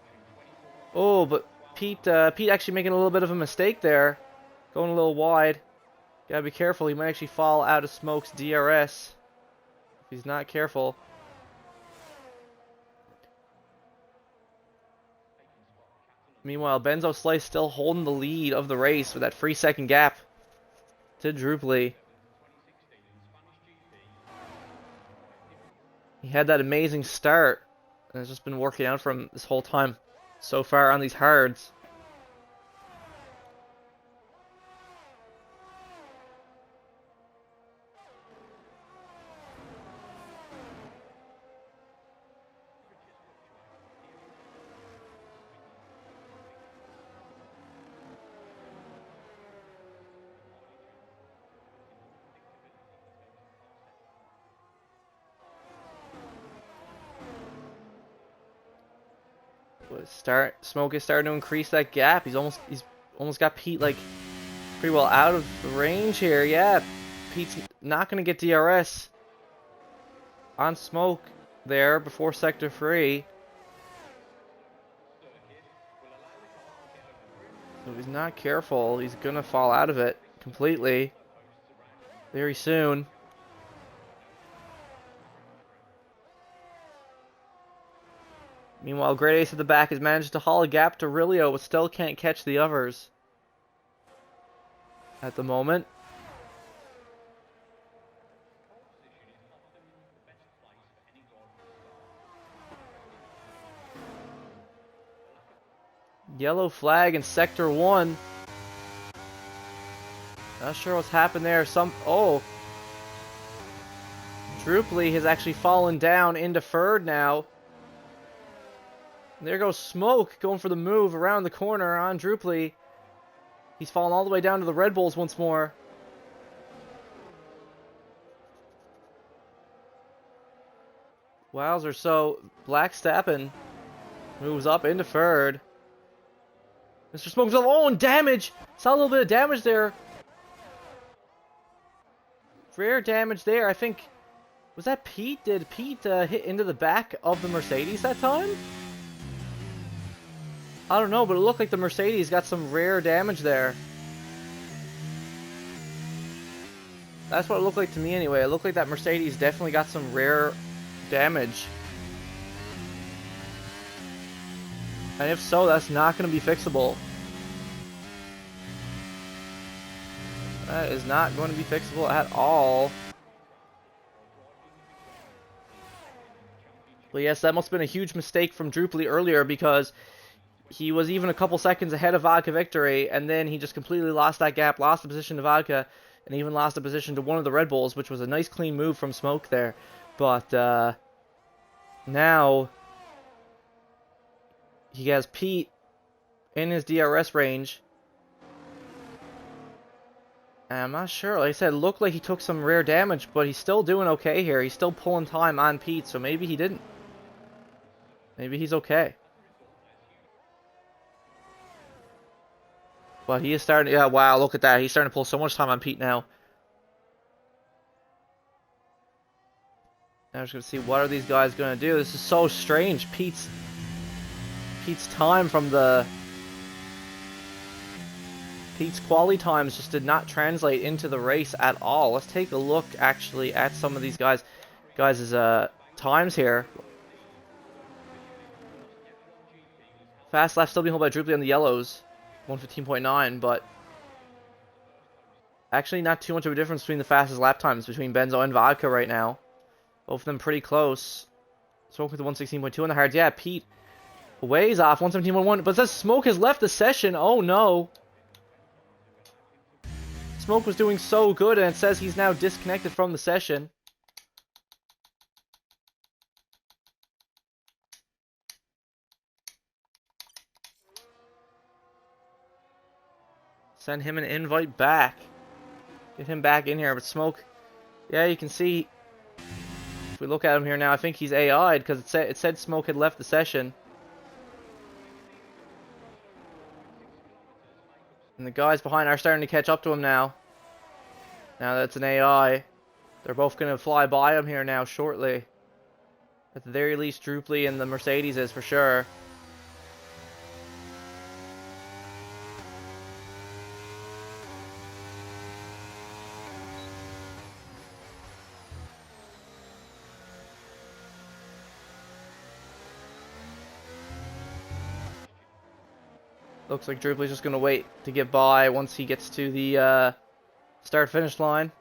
S1: Oh, but Pete actually making a little bit of a mistake there. Going a little wide. Gotta be careful. He might actually fall out of Smoke's DRS. If he's not careful. Meanwhile, Benzo Slice still holding the lead of the race with that 3-second gap to Druply. He had that amazing start, and it's just been working out for him this whole time so far on these hards. Smoke is starting to increase that gap. He's almost got Pete like pretty well out of the range here. Yeah, Pete's not gonna get DRS on Smoke there before sector 3. So if he's not careful, he's gonna fall out of it completely very soon. Meanwhile, Great Ace at the back has managed to haul a gap to Rilio, but still can't catch the others at the moment. Yellow flag in Sector 1. Not sure what's happened there. Druply has actually fallen down into third now. There goes Smoke going for the move around the corner on Druply. He's fallen all the way down to the Red Bulls once more. Wowzer, so Blackstappen moves up into third. Mr. Smoke's up. Oh, and damage! Saw a little bit of damage there. Rare damage there. I think, was that Pete? Did Pete hit into the back of the Mercedes that time? I don't know, but it looked like the Mercedes got some rare damage there. That's what it looked like to me anyway. It looked like that Mercedes definitely got some rare damage. And if so, that's not going to be fixable. That is not going to be fixable at all. But yes, that must have been a huge mistake from Druply earlier, because he was even a couple seconds ahead of Vodka Victory, and then he just completely lost that gap, lost the position to Vodka, and even lost the position to one of the Red Bulls, which was a nice clean move from Smoke there. But now he has Pete in his DRS range. And I'm not sure. Like I said, it looked like he took some rare damage, but he's still doing okay here. He's still pulling time on Pete, so maybe he didn't. Maybe he's okay. But he is starting. Yeah, wow, look at that. He's starting to pull so much time on Pete now. Now we're just gonna see what are these guys gonna do. This is so strange. Pete's time from the Pete's quali times just did not translate into the race at all. Let's take a look actually at some of these guys' times here. Fast lap still being held by Druply on the yellows, 115.9, but actually not too much of a difference between the fastest lap times between Benzo and Vodka right now. Both of them pretty close. Smoke with the 116.2 on the hards. Yeah, Pete ways off, 117.1, but it says Smoke has left the session. Oh no. Smoke was doing so good, and it says he's now disconnected from the session. Send him an invite back. Get him back in here, but Smoke, yeah, you can see, if we look at him here now, I think he's AI'd, because it said Smoke had left the session. And the guys behind are starting to catch up to him now. Now that's an AI. They're both going to fly by him here now shortly. At the very least, Druply and the Mercedes is for sure. Looks like Druply's just going to wait to get by once he gets to the start-finish line.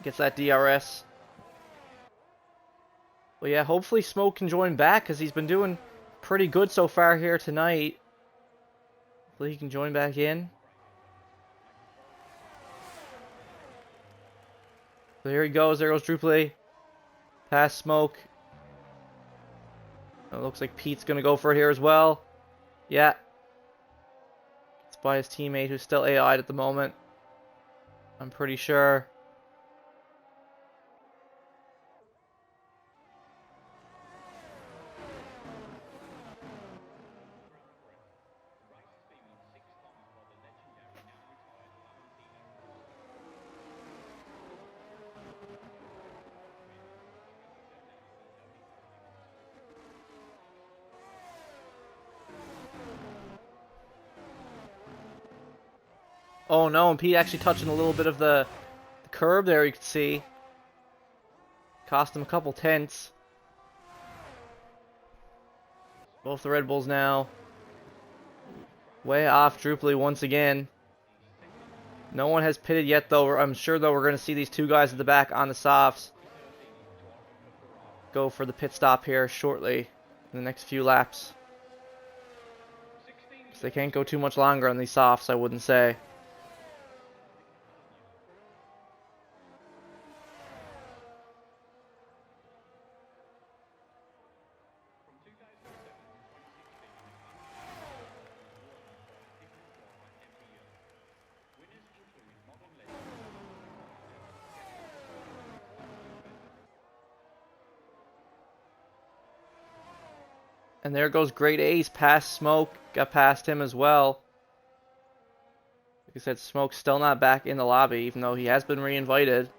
S1: Gets that DRS. Well, yeah, hopefully Smoke can join back, because he's been doing pretty good so far here tonight. Hopefully he can join back in. So here he goes. There goes Druply. Past Smoke. It looks like Pete's going to go for it here as well. Yeah. It's by his teammate who's still AI'd at the moment. I'm pretty sure. Oh no, and Pete actually touching a little bit of the curb there, you can see. Cost him a couple tenths. Both the Red Bulls now way off Druply once again. No one has pitted yet, though. I'm sure, though, we're going to see these two guys at the back on the softs go for the pit stop here shortly in the next few laps. So they can't go too much longer on these softs, I wouldn't say. And there goes Great Ace past Smoke. Got past him as well. Like I said, Smoke's still not back in the lobby, even though he has been re-invited.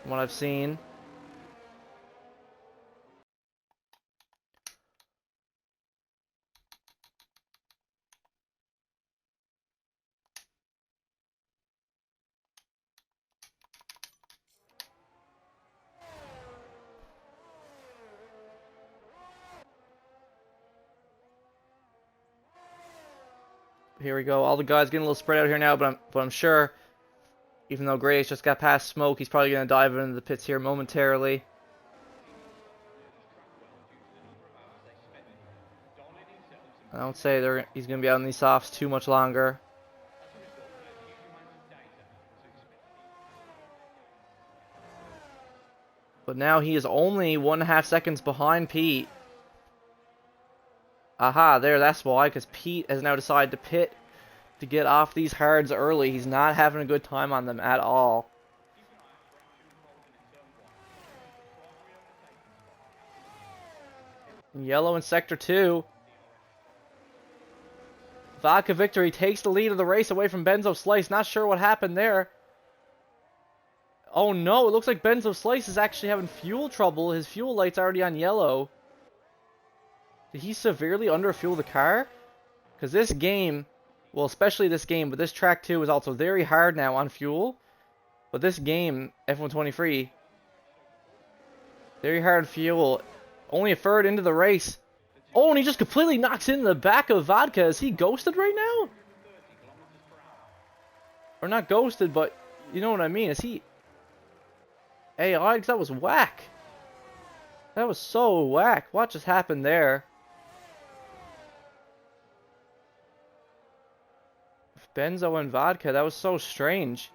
S1: From what I've seen. Here we go. All the guys getting a little spread out here now, but I'm sure, even though Grace just got past Smoke, he's probably going to dive into the pits here momentarily. I don't say he's going to be out in these softs too much longer. But now he is only 1.5 seconds behind Pete. Aha, there, that's why, because Pete has now decided to pit to get off these hards early. He's not having a good time on them at all. Yellow in Sector 2. Vodka Victory takes the lead of the race away from Benzo Slice. Not sure what happened there. Oh no, it looks like Benzo Slice is actually having fuel trouble. His fuel light's already on yellow. Did he severely underfuel the car? Because this game, well, especially this game, but this track too is also very hard now on fuel. But this game, F123, very hard fuel. Only a third into the race. Oh, and he just completely knocks into the back of Vodka. Is he ghosted right now? Or not ghosted, but you know what I mean. Is he... AI? Because that was whack. That was so whack. What just happened there? Benzo and Vodka. That was so strange.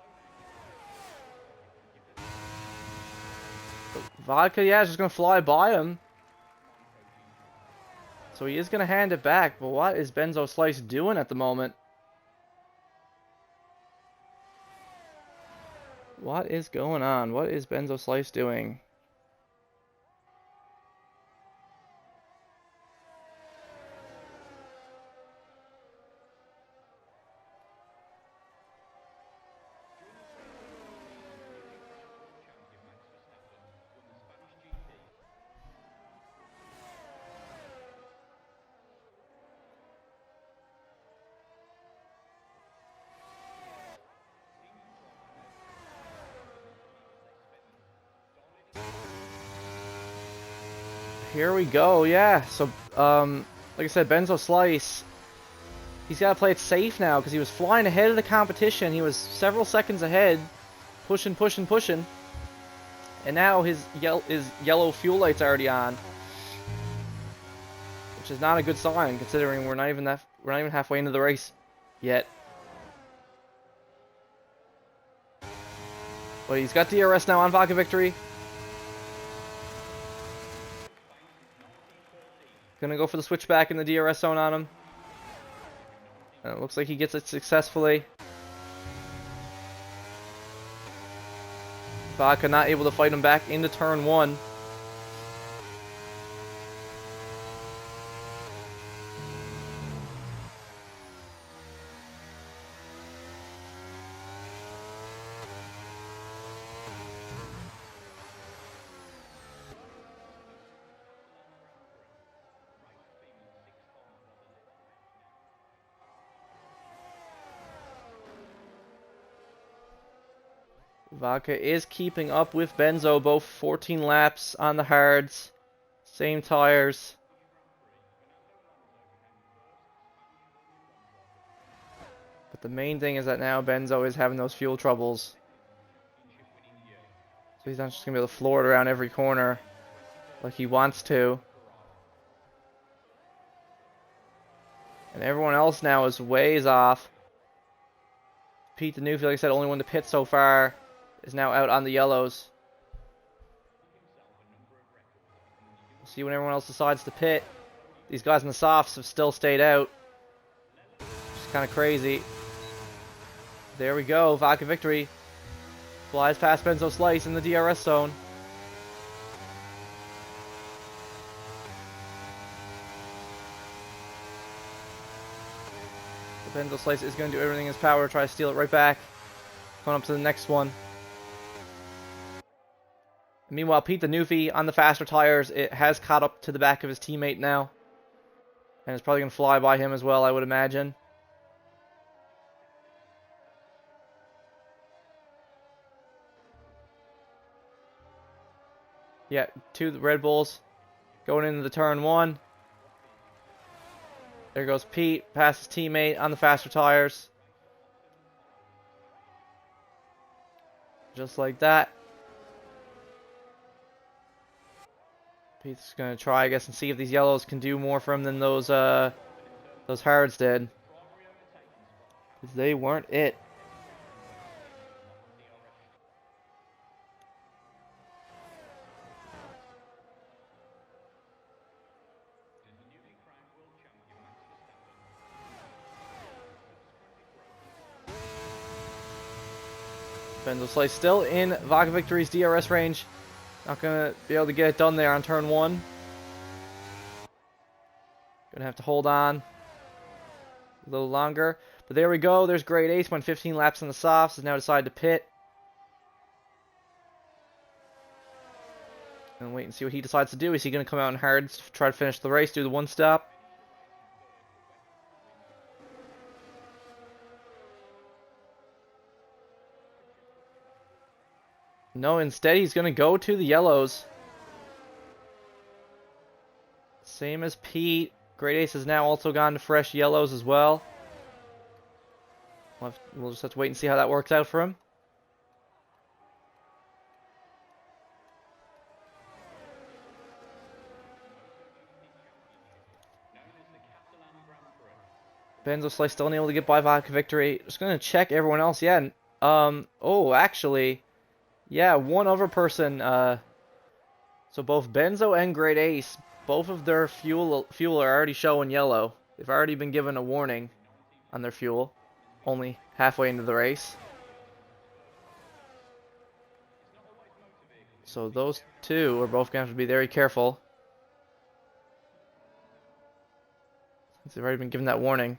S1: But Vodka, yeah, is just going to fly by him. So he is going to hand it back. But what is Benzo Slice doing at the moment? What is going on? What is Benzo Slice doing? Here we go, yeah. So, like I said, Benzo Slice, he's got to play it safe now because he was flying ahead of the competition. He was several seconds ahead, pushing. And now his yellow fuel light's already on, which is not a good sign considering we're not even halfway into the race yet. But he's got DRS now on Vodka Victory. Gonna go for the switchback in the DRS zone on him. And it looks like he gets it successfully. Vodka not able to fight him back into turn 1. Vodka is keeping up with Benzo, both 14 laps on the hards, same tires. But the main thing is that now Benzo is having those fuel troubles. So he's not just going to be able to floor it around every corner like he wants to. And everyone else now is ways off. Pete the Newfie, like I said, only one to pit so far, is now out on the yellows. We'll see when everyone else decides to pit. These guys in the softs have still stayed out. It's kind of crazy. There we go. Vodka Victory flies past Benzo Slice in the DRS zone. Benzo Slice is going to do everything in his power to try to steal it right back. Going up to the next one. Meanwhile, Pete the Newfie on the faster tires, it has caught up to the back of his teammate now. And it's probably going to fly by him as well, I would imagine. Yeah, 2 Red Bulls going into the turn 1. There goes Pete, past his teammate on the faster tires. Just like that. Pete's going to try, I guess, and see if these yellows can do more for him than those hards did. Because they weren't it. Benzo Slice still in Vodka Victory's DRS range. Not going to be able to get it done there on turn 1. Going to have to hold on. a little longer. But there we go. There's Great Ace. Went 15 laps on the softs. Has now decided to pit. And wait and see what he decides to do. Is he going to come out in hards to try to finish the race, do the one stop? No, instead he's going to go to the yellows. Same as Pete. Great Ace has now also gone to fresh yellows as well. We'll just have to wait and see how that works out for him. Benzo Slice still unable to get by Vodka victory. Just going to check everyone else. Yeah. Oh, actually, yeah, one other person. So both Benzo and Great Ace, both of their fuel are already showing yellow. They've already been given a warning on their fuel, only halfway into the race. So those two are both going to have to be very careful, since they've already been given that warning.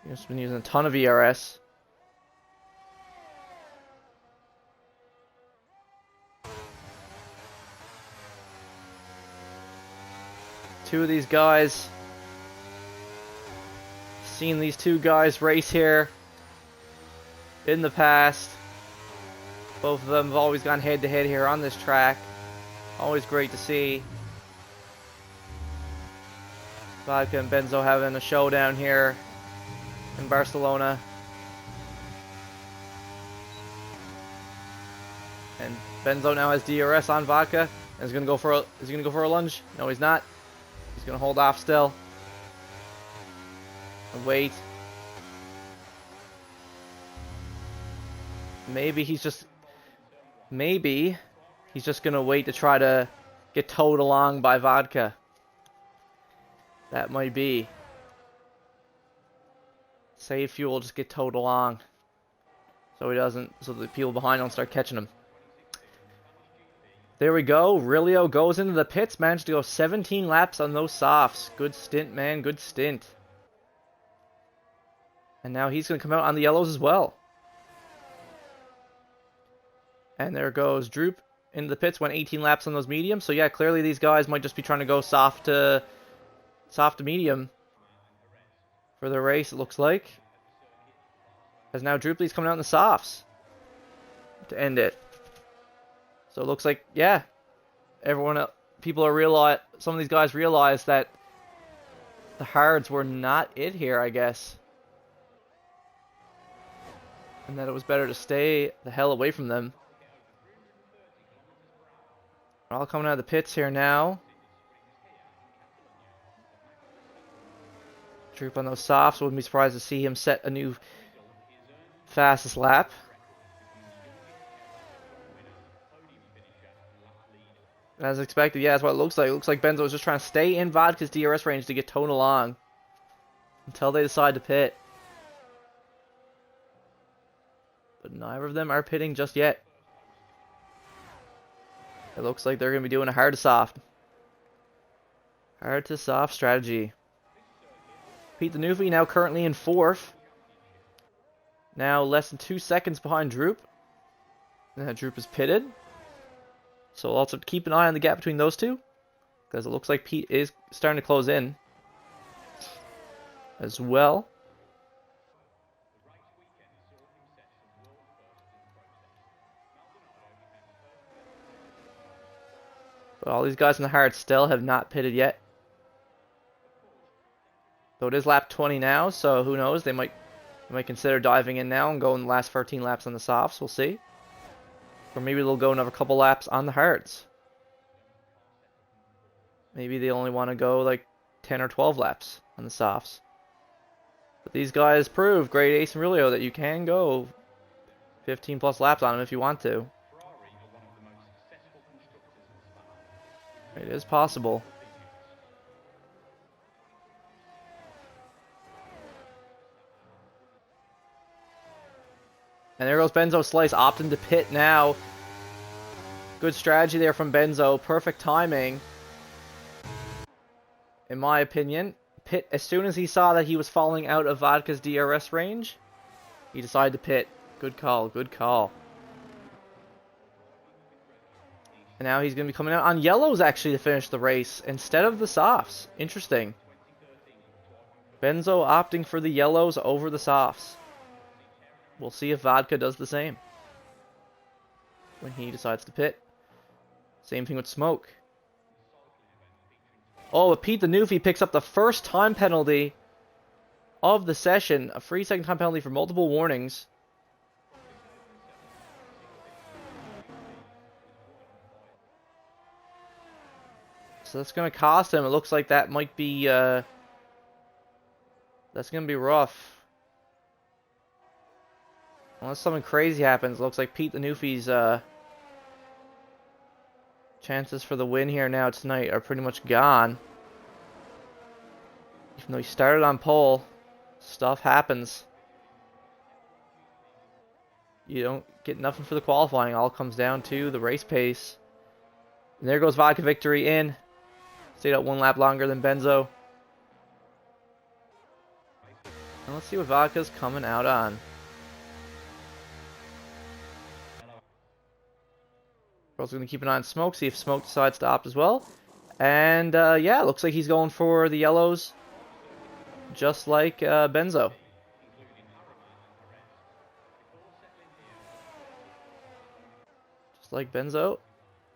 S1: He's been using a ton of ERS. Two of these guys, seen these two guys race here in the past. Both of them have always gone head to head here on this track. Always great to see Vodka and Benzo having a showdown here in Barcelona. And Benzo now has DRS on Vodka. And is he gonna go for a lunge? No, he's not. He's gonna hold off still. And wait. Maybe he's just gonna wait to try to get towed along by Vodka. That might be. Save fuel, just get towed along. So the people behind don't start catching him. There we go. Rilio goes into the pits, managed to go 17 laps on those softs. Good stint, man. Good stint. And now he's going to come out on the yellows as well. And there goes Droop into the pits, went 18 laps on those mediums. So yeah, clearly these guys might just be trying to go soft to medium for the race, it looks like. As now Droopley's coming out in the softs to end it. So it looks like, yeah, some of these guys realize that the hards were not it here, I guess. And that it was better to stay the hell away from them. We're all coming out of the pits here now. Droop on those softs. Wouldn't be surprised to see him set a new fastest lap. As expected, yeah, that's what it looks like. It looks like Benzo is just trying to stay in Vodka's DRS range to get towed along until they decide to pit. But neither of them are pitting just yet. It looks like they're going to be doing a hard to soft. Hard to soft strategy. Pete the Newfie now currently in 4th. Now less than 2 seconds behind Droop. Droop is pitted. So we'll also keep an eye on the gap between those two, because it looks like Pete is starting to close in as well. But all these guys in the hard still have not pitted yet. Though it is lap 20 now, so who knows? They might consider diving in now and going the last 13 laps on the softs. We'll see. Or maybe they'll go another couple laps on the hards. Maybe they only want to go like 10 or 12 laps on the softs. But these guys prove, Great Ace and Rilio, that you can go 15 plus laps on them if you want to. It is possible. And there goes Benzo Slice, opting to pit now. Good strategy there from Benzo. Perfect timing, in my opinion. pit as soon as he saw that he was falling out of Vodka's DRS range. He decided to pit. Good call, good call. And now he's going to be coming out on yellows, actually, to finish the race instead of the softs. Interesting. Benzo opting for the yellows over the softs. We'll see if Vodka does the same when he decides to pit. Same thing with Smoke. Oh, but Pete the Newfie picks up the first time penalty of the session. A free second time penalty for multiple warnings. So that's going to cost him. It looks like that might be... that's going to be rough. Unless something crazy happens. It looks like Pete the Newfie's chances for the win here now tonight are pretty much gone. Even though he started on pole, stuff happens. You don't get nothing for the qualifying. All comes down to the race pace. And there goes Vodka Victory in. Stayed out one lap longer than Benzo. And let's see what Vodka's coming out on. We're also going to keep an eye on Smoke, see if Smoke decides to opt as well. And yeah, looks like he's going for the yellows, just like Benzo. Just like Benzo.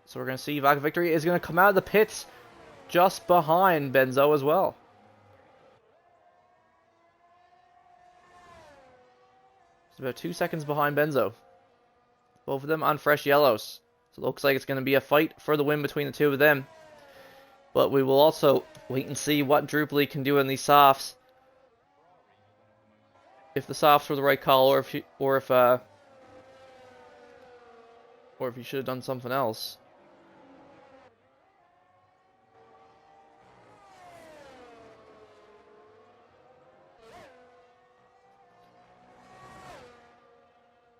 S1: So we're going to see Vodka Victory is going to come out of the pits just behind Benzo as well. It's about 2 seconds behind Benzo. Both of them on fresh yellows. So it looks like it's going to be a fight for the win between the two of them. But we will also wait and see what Drupally can do in these softs. If the softs were the right call, or if he should have done something else.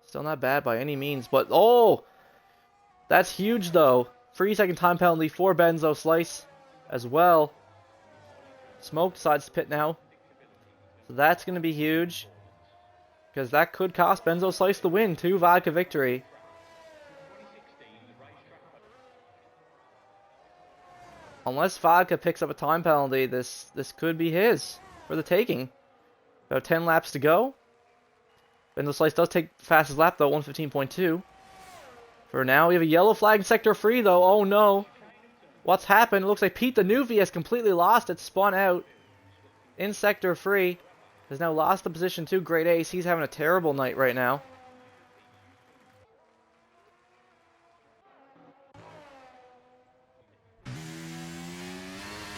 S1: Still not bad by any means, but oh, that's huge though. 3 second time penalty for Benzo Slice as well. Smoke decides to pit now, so that's going to be huge because that could cost Benzo Slice the win to Vodka Victory. Unless Vodka picks up a time penalty, this could be his for the taking. About 10 laps to go. Benzo Slice does take the fastest lap though, 1:15.2. For now, we have a yellow flag in sector 3 though. Oh no. What's happened? It looks like Pete the Newfie has completely lost it, spun out in sector 3. Has now lost the position to Great Ace. He's having a terrible night right now.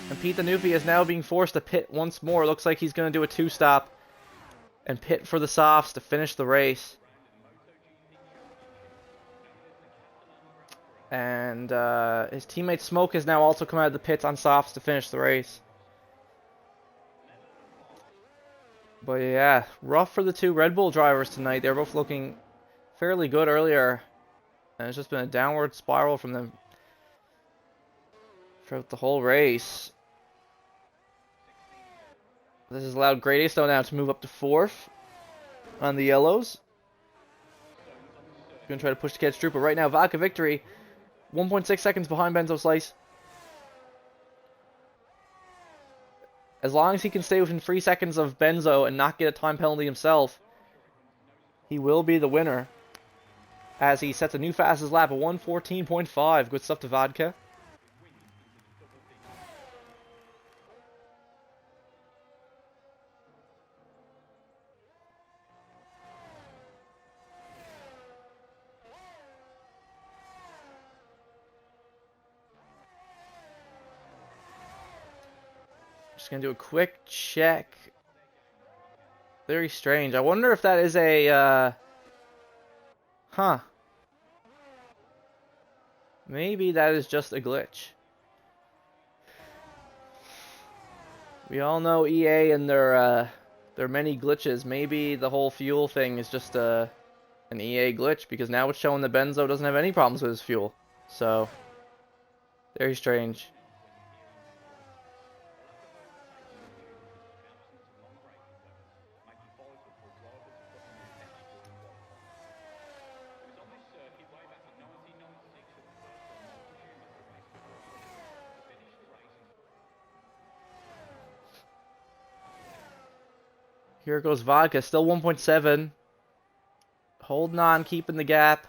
S1: And Pete the Newfie is now being forced to pit once more. Looks like he's going to do a 2-stop and pit for the softs to finish the race. And his teammate Smoke has now also come out of the pits on softs to finish the race. But yeah, rough for the two Red Bull drivers tonight. They're both looking fairly good earlier. And it's just been a downward spiral from them throughout the whole race. This has allowed Great Ace now to move up to 4th on the yellows. Going to try to push to catch Drew, but right now Vodka Victory 1.6 seconds behind Benzo Slice. As long as he can stay within 3 seconds of Benzo and not get a time penalty himself, he will be the winner. As he sets a new fastest lap of 1:14.5. Good stuff to Vodka. Just gonna do a quick check. Very strange. I wonder if that is a maybe that is just a glitch. We all know EA and their many glitches. Maybe the whole fuel thing is just an EA glitch, because now it's showing that Benzo doesn't have any problems with his fuel. So very strange. Here goes Vodka, still 1.7. Holding on, keeping the gap.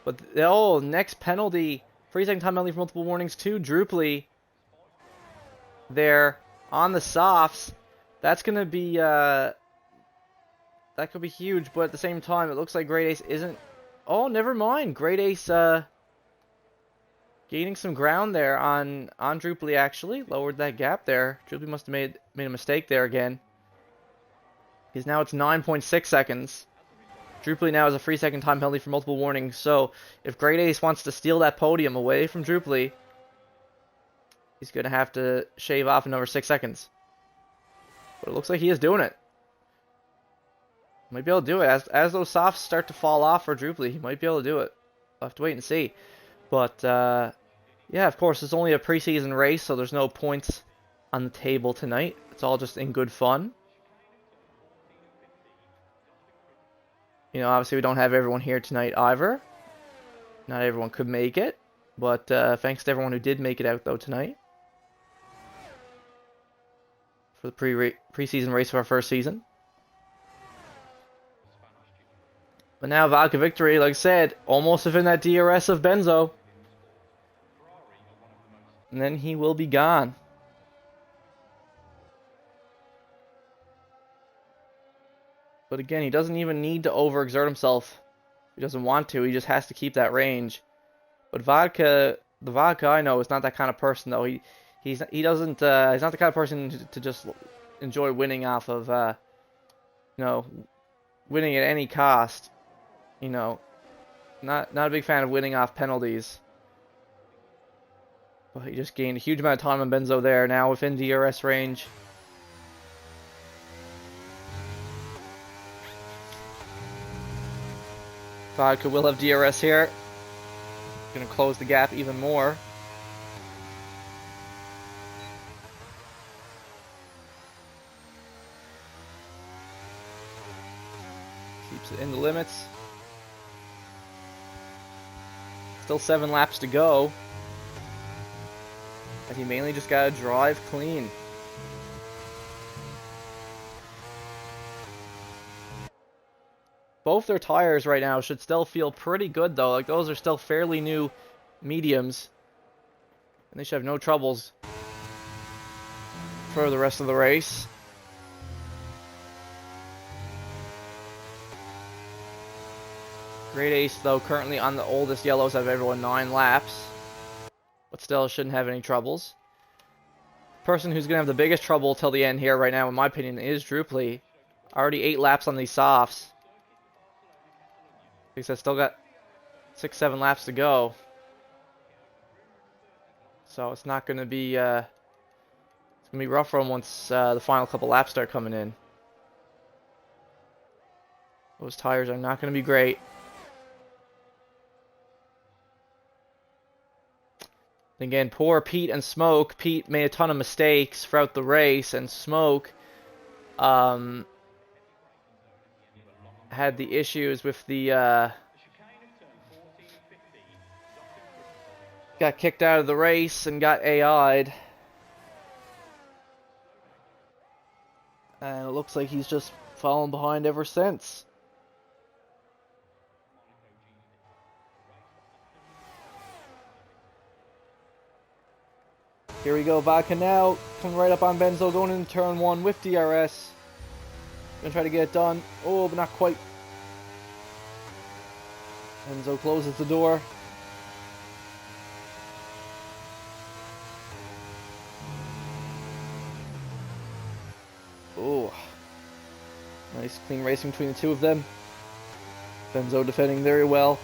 S1: But, oh, next penalty. 3-second time penalty for multiple warnings to Drupally. There on the softs. That's going to be, that could be huge, but at the same time, it looks like Great Ace isn't. Oh, never mind. Great Ace, gaining some ground there on Drupally, actually. Lowered that gap there. Drupally must have made a mistake there again. Because now it's 9.6 seconds. Drupally now has a 3-second time penalty for multiple warnings. So if Great Ace wants to steal that podium away from Drupally, he's going to have to shave off another 6 seconds. But it looks like he is doing it. Might be able to do it. As those softs start to fall off for Drupally, he might be able to do it. We'll have to wait and see. But, yeah, of course, it's only a preseason race, so there's no points on the table tonight. It's all just in good fun. You know, obviously we don't have everyone here tonight either. Not everyone could make it. But thanks to everyone who did make it out, though, tonight. For the preseason race of our first season. But now Vodka victory, like I said, almost within that DRS of Benzo. And then he will be gone. But again, he doesn't even need to overexert himself. He doesn't want to. He just has to keep that range. But Vodka, the Vodka I know is not that kind of person, though. He's not the kind of person to just enjoy winning off of, you know, winning at any cost. You know, not a big fan of winning off penalties. But he just gained a huge amount of time on Benzo there. Now within DRS range. Vodka will have DRS here. Gonna close the gap even more. Keeps it in the limits. Still 7 laps to go. And he mainly just gotta drive clean. Both their tires right now should still feel pretty good, though. Like, those are still fairly new mediums. And they should have no troubles for the rest of the race. Great Ace, though, currently on the oldest yellows out of everyone, 9 laps. But still shouldn't have any troubles. The person who's going to have the biggest trouble till the end here right now, in my opinion, is Drupally. Already 8 laps on these softs. Like I said, still got 6-7 laps to go. So it's not going to be, it's going to be rough for him once the final couple laps start coming in. Those tires are not going to be great. Again, poor Pete and Smoke. Pete made a ton of mistakes throughout the race, and Smoke had the issues with the got kicked out of the race and got AI'd. And it looks like he's just fallen behind ever since. Here we go, Vodka now, coming right up on Benzo, going into turn 1 with DRS. Gonna try to get it done. Oh, but not quite. Benzo closes the door. Oh. Nice clean racing between the two of them. Benzo defending very well.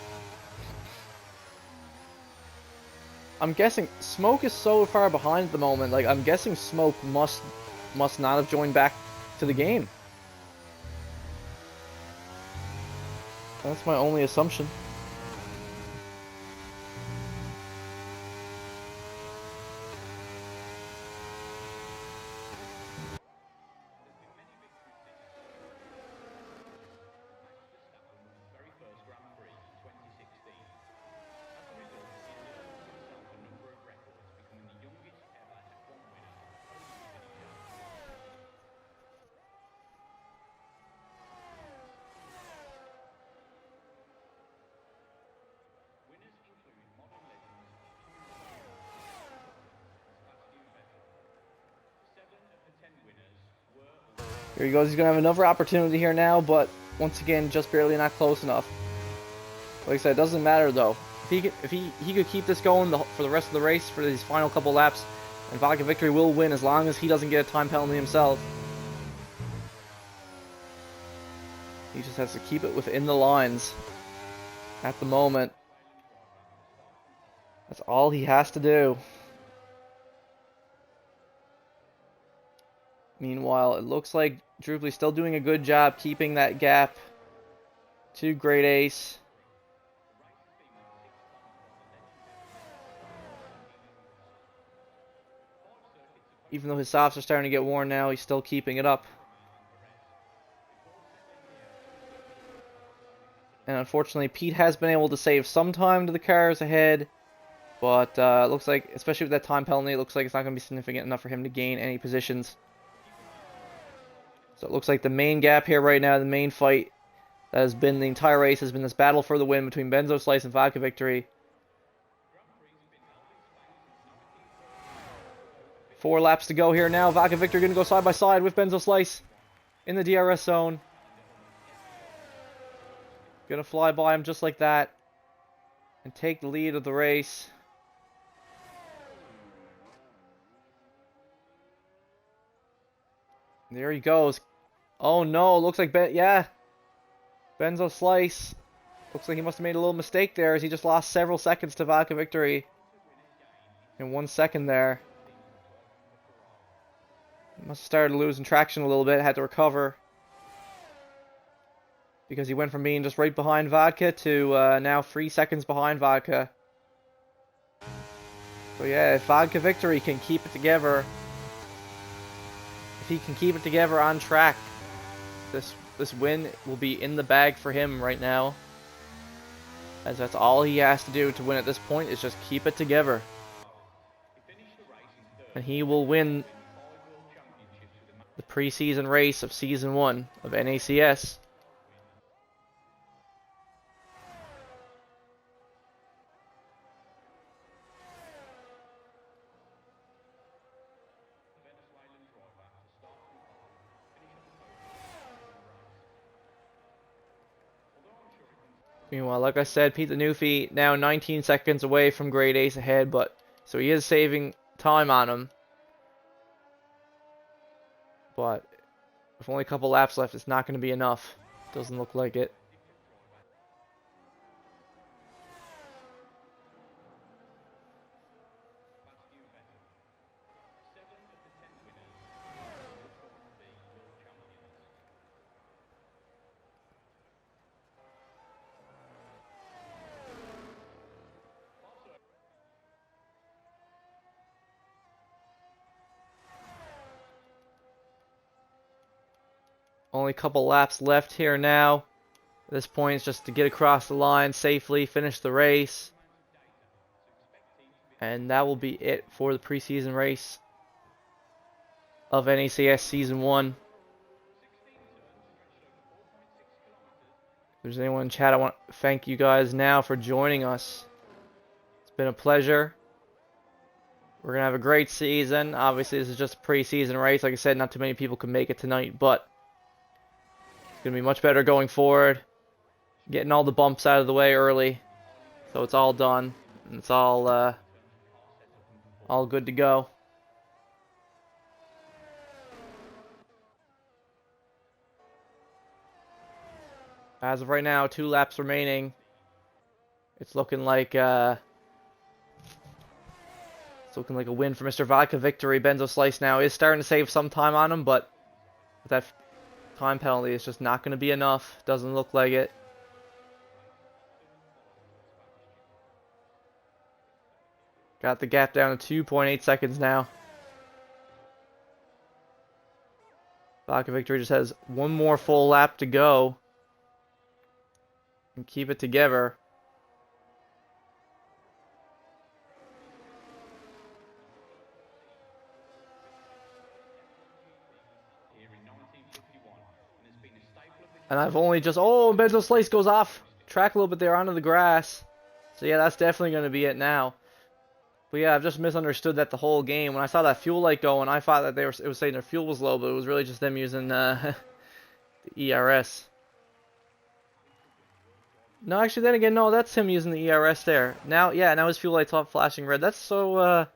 S1: I'm guessing Smoke is so far behind at the moment. Like, I'm guessing Smoke must not have joined back to the game. That's my only assumption. Here he goes. He's going to have another opportunity here now, but once again, just barely not close enough. Like I said, it doesn't matter though. If he could keep this going for the rest of the race, for these final couple laps, and Vodka Victory will win as long as he doesn't get a time penalty himself. He just has to keep it within the lines at the moment. That's all he has to do. Meanwhile, it looks like Drupal's still doing a good job keeping that gap to Great Ace. Even though his softs are starting to get worn now, he's still keeping it up. And unfortunately, Pete has been able to save some time to the cars ahead. But it looks like, especially with that time penalty, it looks like it's not going to be significant enough for him to gain any positions. So it looks like the main gap here right now, the main fight that has been the entire race, has been this battle for the win between Benzo Slice and Vodka Victory. 4 laps to go here now. Vodka Victory going to go side by side with Benzo Slice in the DRS zone. Going to fly by him just like that and take the lead of the race. There he goes. Oh no, looks like Benzo Slice. Looks like he must have made a little mistake there as he just lost several seconds to Vodka Victory. In 1 second there. He must have started losing traction a little bit, had to recover. Because he went from being just right behind Vodka to now 3 seconds behind Vodka. So yeah, if Vodka Victory can keep it together, if he can keep it together on track, this win will be in the bag for him right now. As that's all he has to do to win at this point, is just keep it together. And he will win the preseason race of Season 1 of NACS. Meanwhile, like I said, Pete the Newfie now 19 seconds away from Great Ace ahead, but so he is saving time on him. But with only a couple laps left, it's not going to be enough. Doesn't look like it. Only a couple laps left here now. At this point, it's just to get across the line safely, finish the race. And that will be it for the preseason race of NACS Season 1. If there's anyone in chat, I want to thank you guys now for joining us. It's been a pleasure. We're going to have a great season. Obviously, this is just a preseason race. Like I said, not too many people can make it tonight, but it's going to be much better going forward. Getting all the bumps out of the way early, so it's all done. And it's all good to go. As of right now, 2 laps remaining. It's looking like a win for Mr. Vodka Victory. Benzo Slice now is starting to save some time on him, but with that time penalty, it's just not going to be enough. Doesn't look like it. Got the gap down to 2.8 seconds now. Vodka Victory just has 1 more full lap to go. And keep it together. And I've only just... Oh, Benzo Slice goes off track a little bit there onto the grass. So yeah, that's definitely going to be it now. But yeah, I've just misunderstood that the whole game. When I saw that fuel light going, I thought that it was saying their fuel was low, but it was really just them using the ERS. No, actually, then again, no, that's him using the ERS there. Now, yeah, now his fuel light's off flashing red. That's so,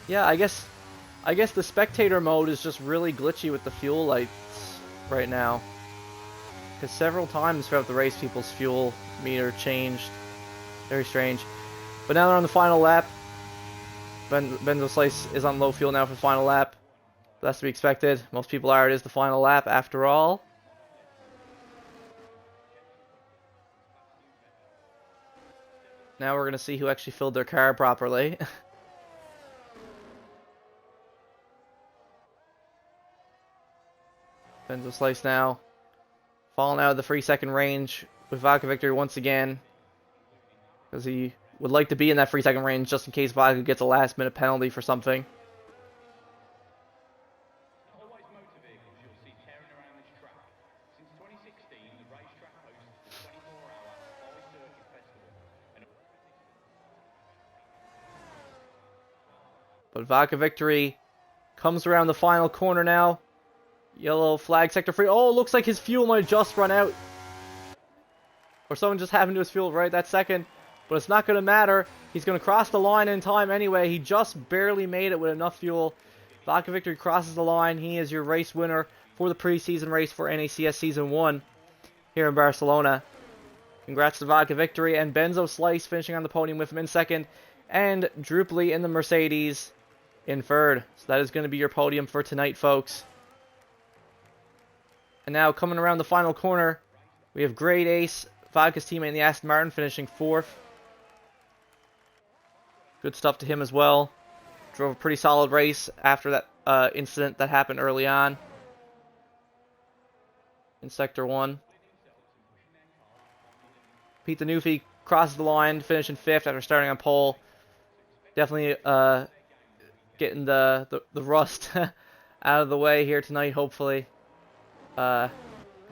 S1: yeah, I guess the spectator mode is just really glitchy with the fuel lights right now. Because several times throughout the race, people's fuel meter changed. Very strange. But now they're on the final lap. Benzo Slice is on low fuel now for the final lap. That's to be expected. Most people are. It is the final lap after all. Now we're going to see who actually filled their car properly. Benzo Slice now falling out of the 3-second range with Vodka victory once again. Because he would like to be in that 3-second range just in case Vodka gets a last-minute penalty for something.
S2: Always motor vehicles you'll see tearing around this track. Since 2016, the racetrack hosts the 24-hour Folly Circuit Festival.
S1: But Vodka victory comes around the final corner now. Yellow flag sector free. Oh, looks like his fuel might just run out. Or someone just happened to his fuel right that second. But it's not going to matter. He's going to cross the line in time anyway. He just barely made it with enough fuel. Vodka victory crosses the line. He is your race winner for the preseason race for NACS Season 1 here in Barcelona. Congrats to Vodka victory. And Benzo Slice finishing on the podium with him in second. And Druply in the Mercedes in third. So that is going to be your podium for tonight, folks. And now coming around the final corner, we have Great Ace, Vodka's teammate in the Aston Martin, finishing fourth. Good stuff to him as well. Drove a pretty solid race after that incident that happened early on in Sector 1. Pete the Newfie crosses the line, finishing fifth after starting on pole. Definitely getting the rust out of the way here tonight, hopefully. Because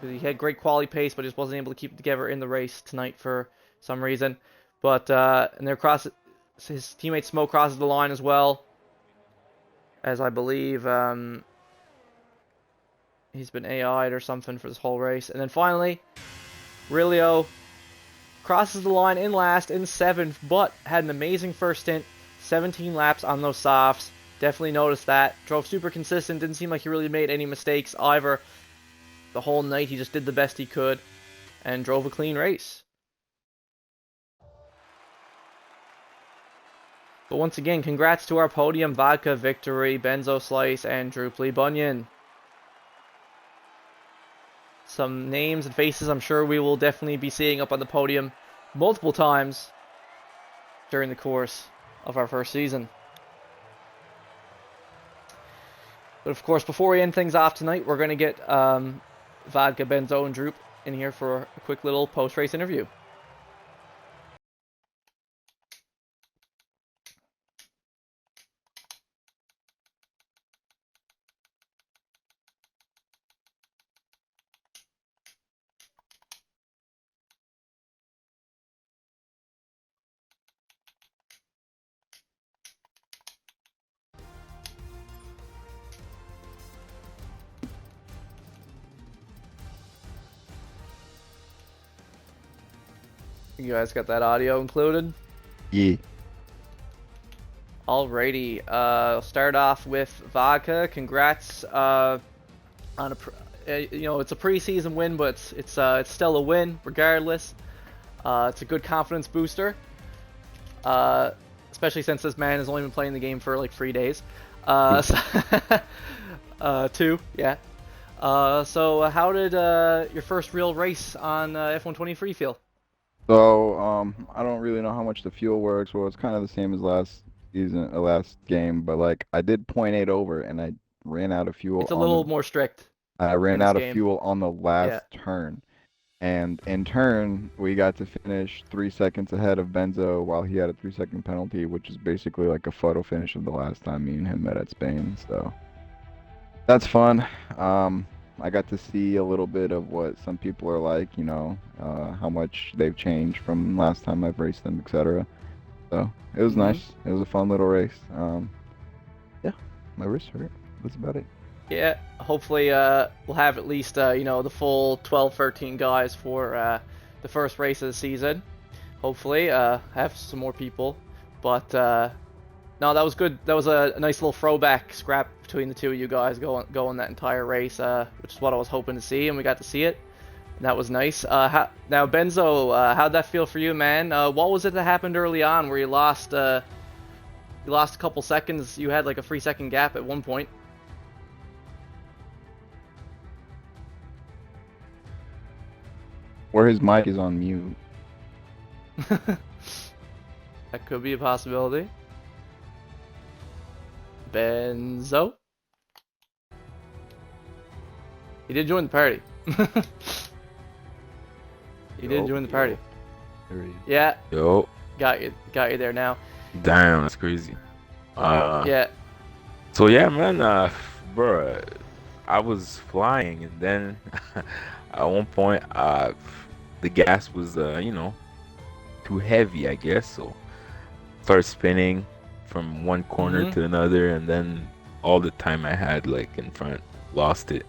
S1: he had great quality pace, but just wasn't able to keep it together in the race tonight for some reason. But and they're his teammate Smoke crosses the line as well, as I believe he's been AI'd or something for this whole race. And then finally, Rilio crosses the line in last in seventh, but had an amazing first stint. 17 laps on those softs. Definitely noticed that. Drove super consistent. Didn't seem like he really made any mistakes either. The whole night he just did the best he could and drove a clean race. But once again, congrats to our podium, Vodka victory, Benzo Slice, and Druply Bunyan. Some names and faces I'm sure we will definitely be seeing up on the podium multiple times during the course of our first season. But of course, before we end things off tonight, we're going to get Vodka, Benzo, and Droop in here for a quick little post-race interview. You guys got that audio included?
S3: Yeah.
S1: Alrighty, I'll start off with Vodka. Congrats on it's a preseason win, but it's still a win regardless. It's a good confidence booster, especially since this man has only been playing the game for like 3 days. Two, yeah. So how did your first real race on F123 feel?
S3: So, I don't really know how much the fuel works. Well, it's kind of the same as last season, last game, but like I did .8 over, and I ran out of fuel.
S1: It's a little more strict.
S3: I ran out of
S1: game.
S3: fuel on the last turn, and in turn we got to finish 3 seconds ahead of Benzo while he had a 3-second penalty, which is basically like a photo finish of the last time me and him met at Spain. So that's fun. I got to see a little bit of what some people are like, how much they've changed from last time I've raced them, etc. So it was
S1: Mhm.
S3: nice. It was a fun little race. Yeah, my wrist hurt. That's about it.
S1: Yeah, hopefully we'll have at least the full 12, 13 guys for the first race of the season. Hopefully have some more people, but no, that was good. That was a nice little throwback scrap between the two of you guys going that entire race, which is what I was hoping to see, and we got to see it. And that was nice. Now Benzo, how'd that feel for you, man? What was it that happened early on where you lost a couple seconds? You had like a 3-second gap at one point.
S3: Where his mic is on mute.
S1: That could be a possibility. Benzo? He did join the party. He did join the party. Yeah,
S4: Yo,
S1: got you there now.
S4: damn, that's crazy.
S1: Yeah.
S4: So yeah, man, bro, I was flying, and then at one point, the gas was, too heavy, I guess. So started spinning from one corner
S1: Mhm.
S4: to another, and then all the time I had like in front, lost it.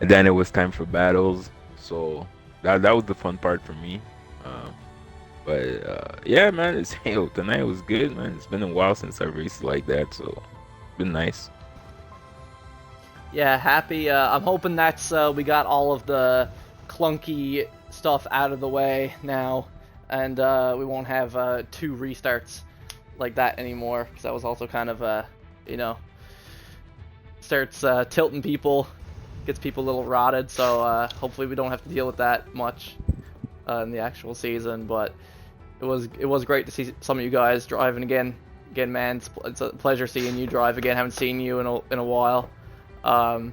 S4: And then it was time for battles. So that was the fun part for me. But yeah, man, tonight was good, man. It's been a while since I raced like that, so it's been nice.
S1: Yeah, happy. I'm hoping that's we got all of the clunky stuff out of the way now, and we won't have 2 restarts like that anymore. Because that was also kind of you know, starts tilting people, gets people a little rotted. So hopefully we don't have to deal with that much in the actual season. But it was great to see some of you guys driving again. Again, man, it's a pleasure seeing you drive again. Haven't seen you in a while. So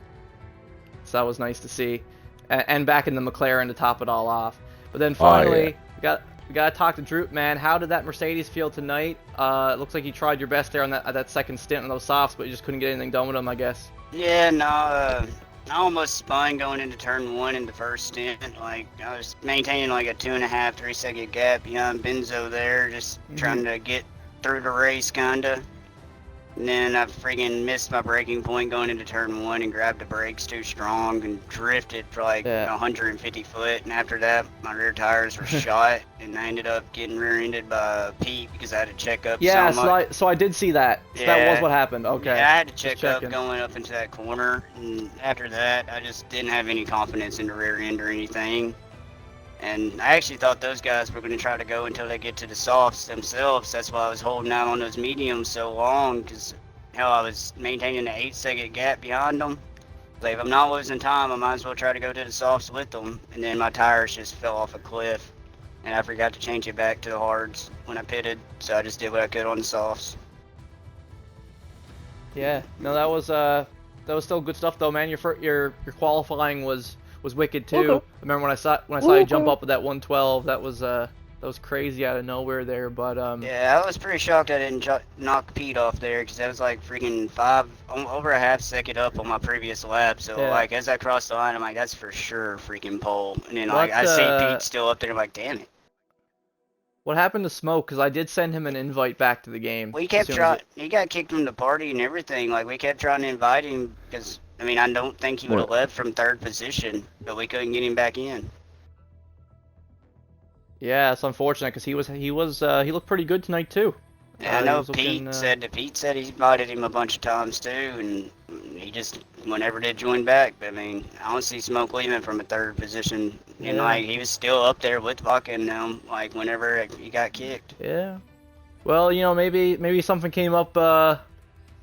S1: that was nice to see, and back in the McLaren to top it all off. But then finally,
S4: yeah.
S1: we got to talk to Droop, man. How did that Mercedes feel tonight? It looks like you tried your best there on that second stint on those softs, but you just couldn't get anything done with them, I guess.
S5: Yeah, no, I almost spun going into turn 1 in the first stint. Like, I was maintaining like a 2.5, 3-second gap behind Benzo there, just trying to get through the race, kinda. And then I freaking missed my braking point going into turn 1 and grabbed the brakes too strong and drifted for like 150 foot. And after that, my rear tires were shot, and I ended up getting rear-ended by Pete because I had to check up.
S1: Yeah, so I did see that. So that was what happened. Okay.
S5: Yeah, I had to check up going up into that corner, and after that, I just didn't have any confidence in the rear end or anything. And I actually thought those guys were going to try to go until they get to the softs themselves. That's why I was holding out on those mediums so long, because hell, I was maintaining an 8-second gap behind them. Like, if I'm not losing time, I might as well try to go to the softs with them. And then my tires just fell off a cliff, and I forgot to change it back to the hards when I pitted, so I just did what I could on the softs.
S1: Yeah, no, that was still good stuff though, man. Your qualifying was wicked too.
S3: Okay.
S1: I remember when I saw you jump up with that 112. That was crazy out of nowhere there. But
S5: yeah, I was pretty shocked I didn't knock Pete off there, because that was like freaking over a half second up on my previous lap. So like as I crossed the line, I'm like, that's for sure freaking pole. And then like I see Pete still up there. I'm like, damn it.
S1: What happened to Smoke? Because I did send him an invite back to the game.
S5: We kept trying. He got kicked from the party and everything. Like, we kept trying to invite him because, I mean, I don't think he would have left from 3rd position, but we couldn't get him back in.
S1: Yeah, it's unfortunate because he looked pretty good tonight too.
S5: Yeah, I know Pete said he invited him a bunch of times too, and he just never did join back. But I mean, I don't see Smoke leaving from a 3rd position, and like he was still up there with Vaca and them, like whenever he got kicked.
S1: Yeah. Well, maybe something came up.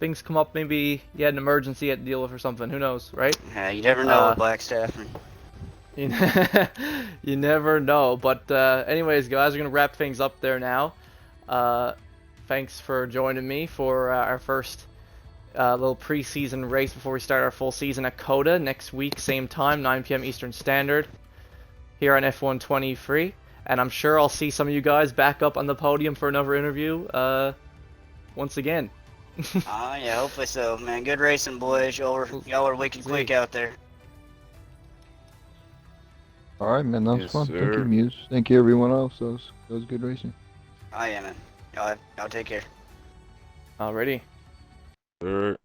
S1: Things come up. Maybe you had an emergency you had to deal with or something. Who knows, right?
S5: Yeah, you never know with Blackstaff.
S1: You never know. But anyways, guys, we're gonna wrap things up there now. Thanks for joining me for our first little preseason race before we start our full season at COTA next week, same time, 9 p.m. Eastern Standard, here on F123. And I'm sure I'll see some of you guys back up on the podium for another interview once again.
S5: Yeah, hopefully so, man. Good racing, boys. Y'all are wicked quick out there.
S3: All right, man. That was fun.
S4: Sir.
S3: Thank you, Muse. Thank you, everyone else. That was good racing.
S5: Oh, yeah, man. Y'all take care.
S1: Alrighty.
S4: Third.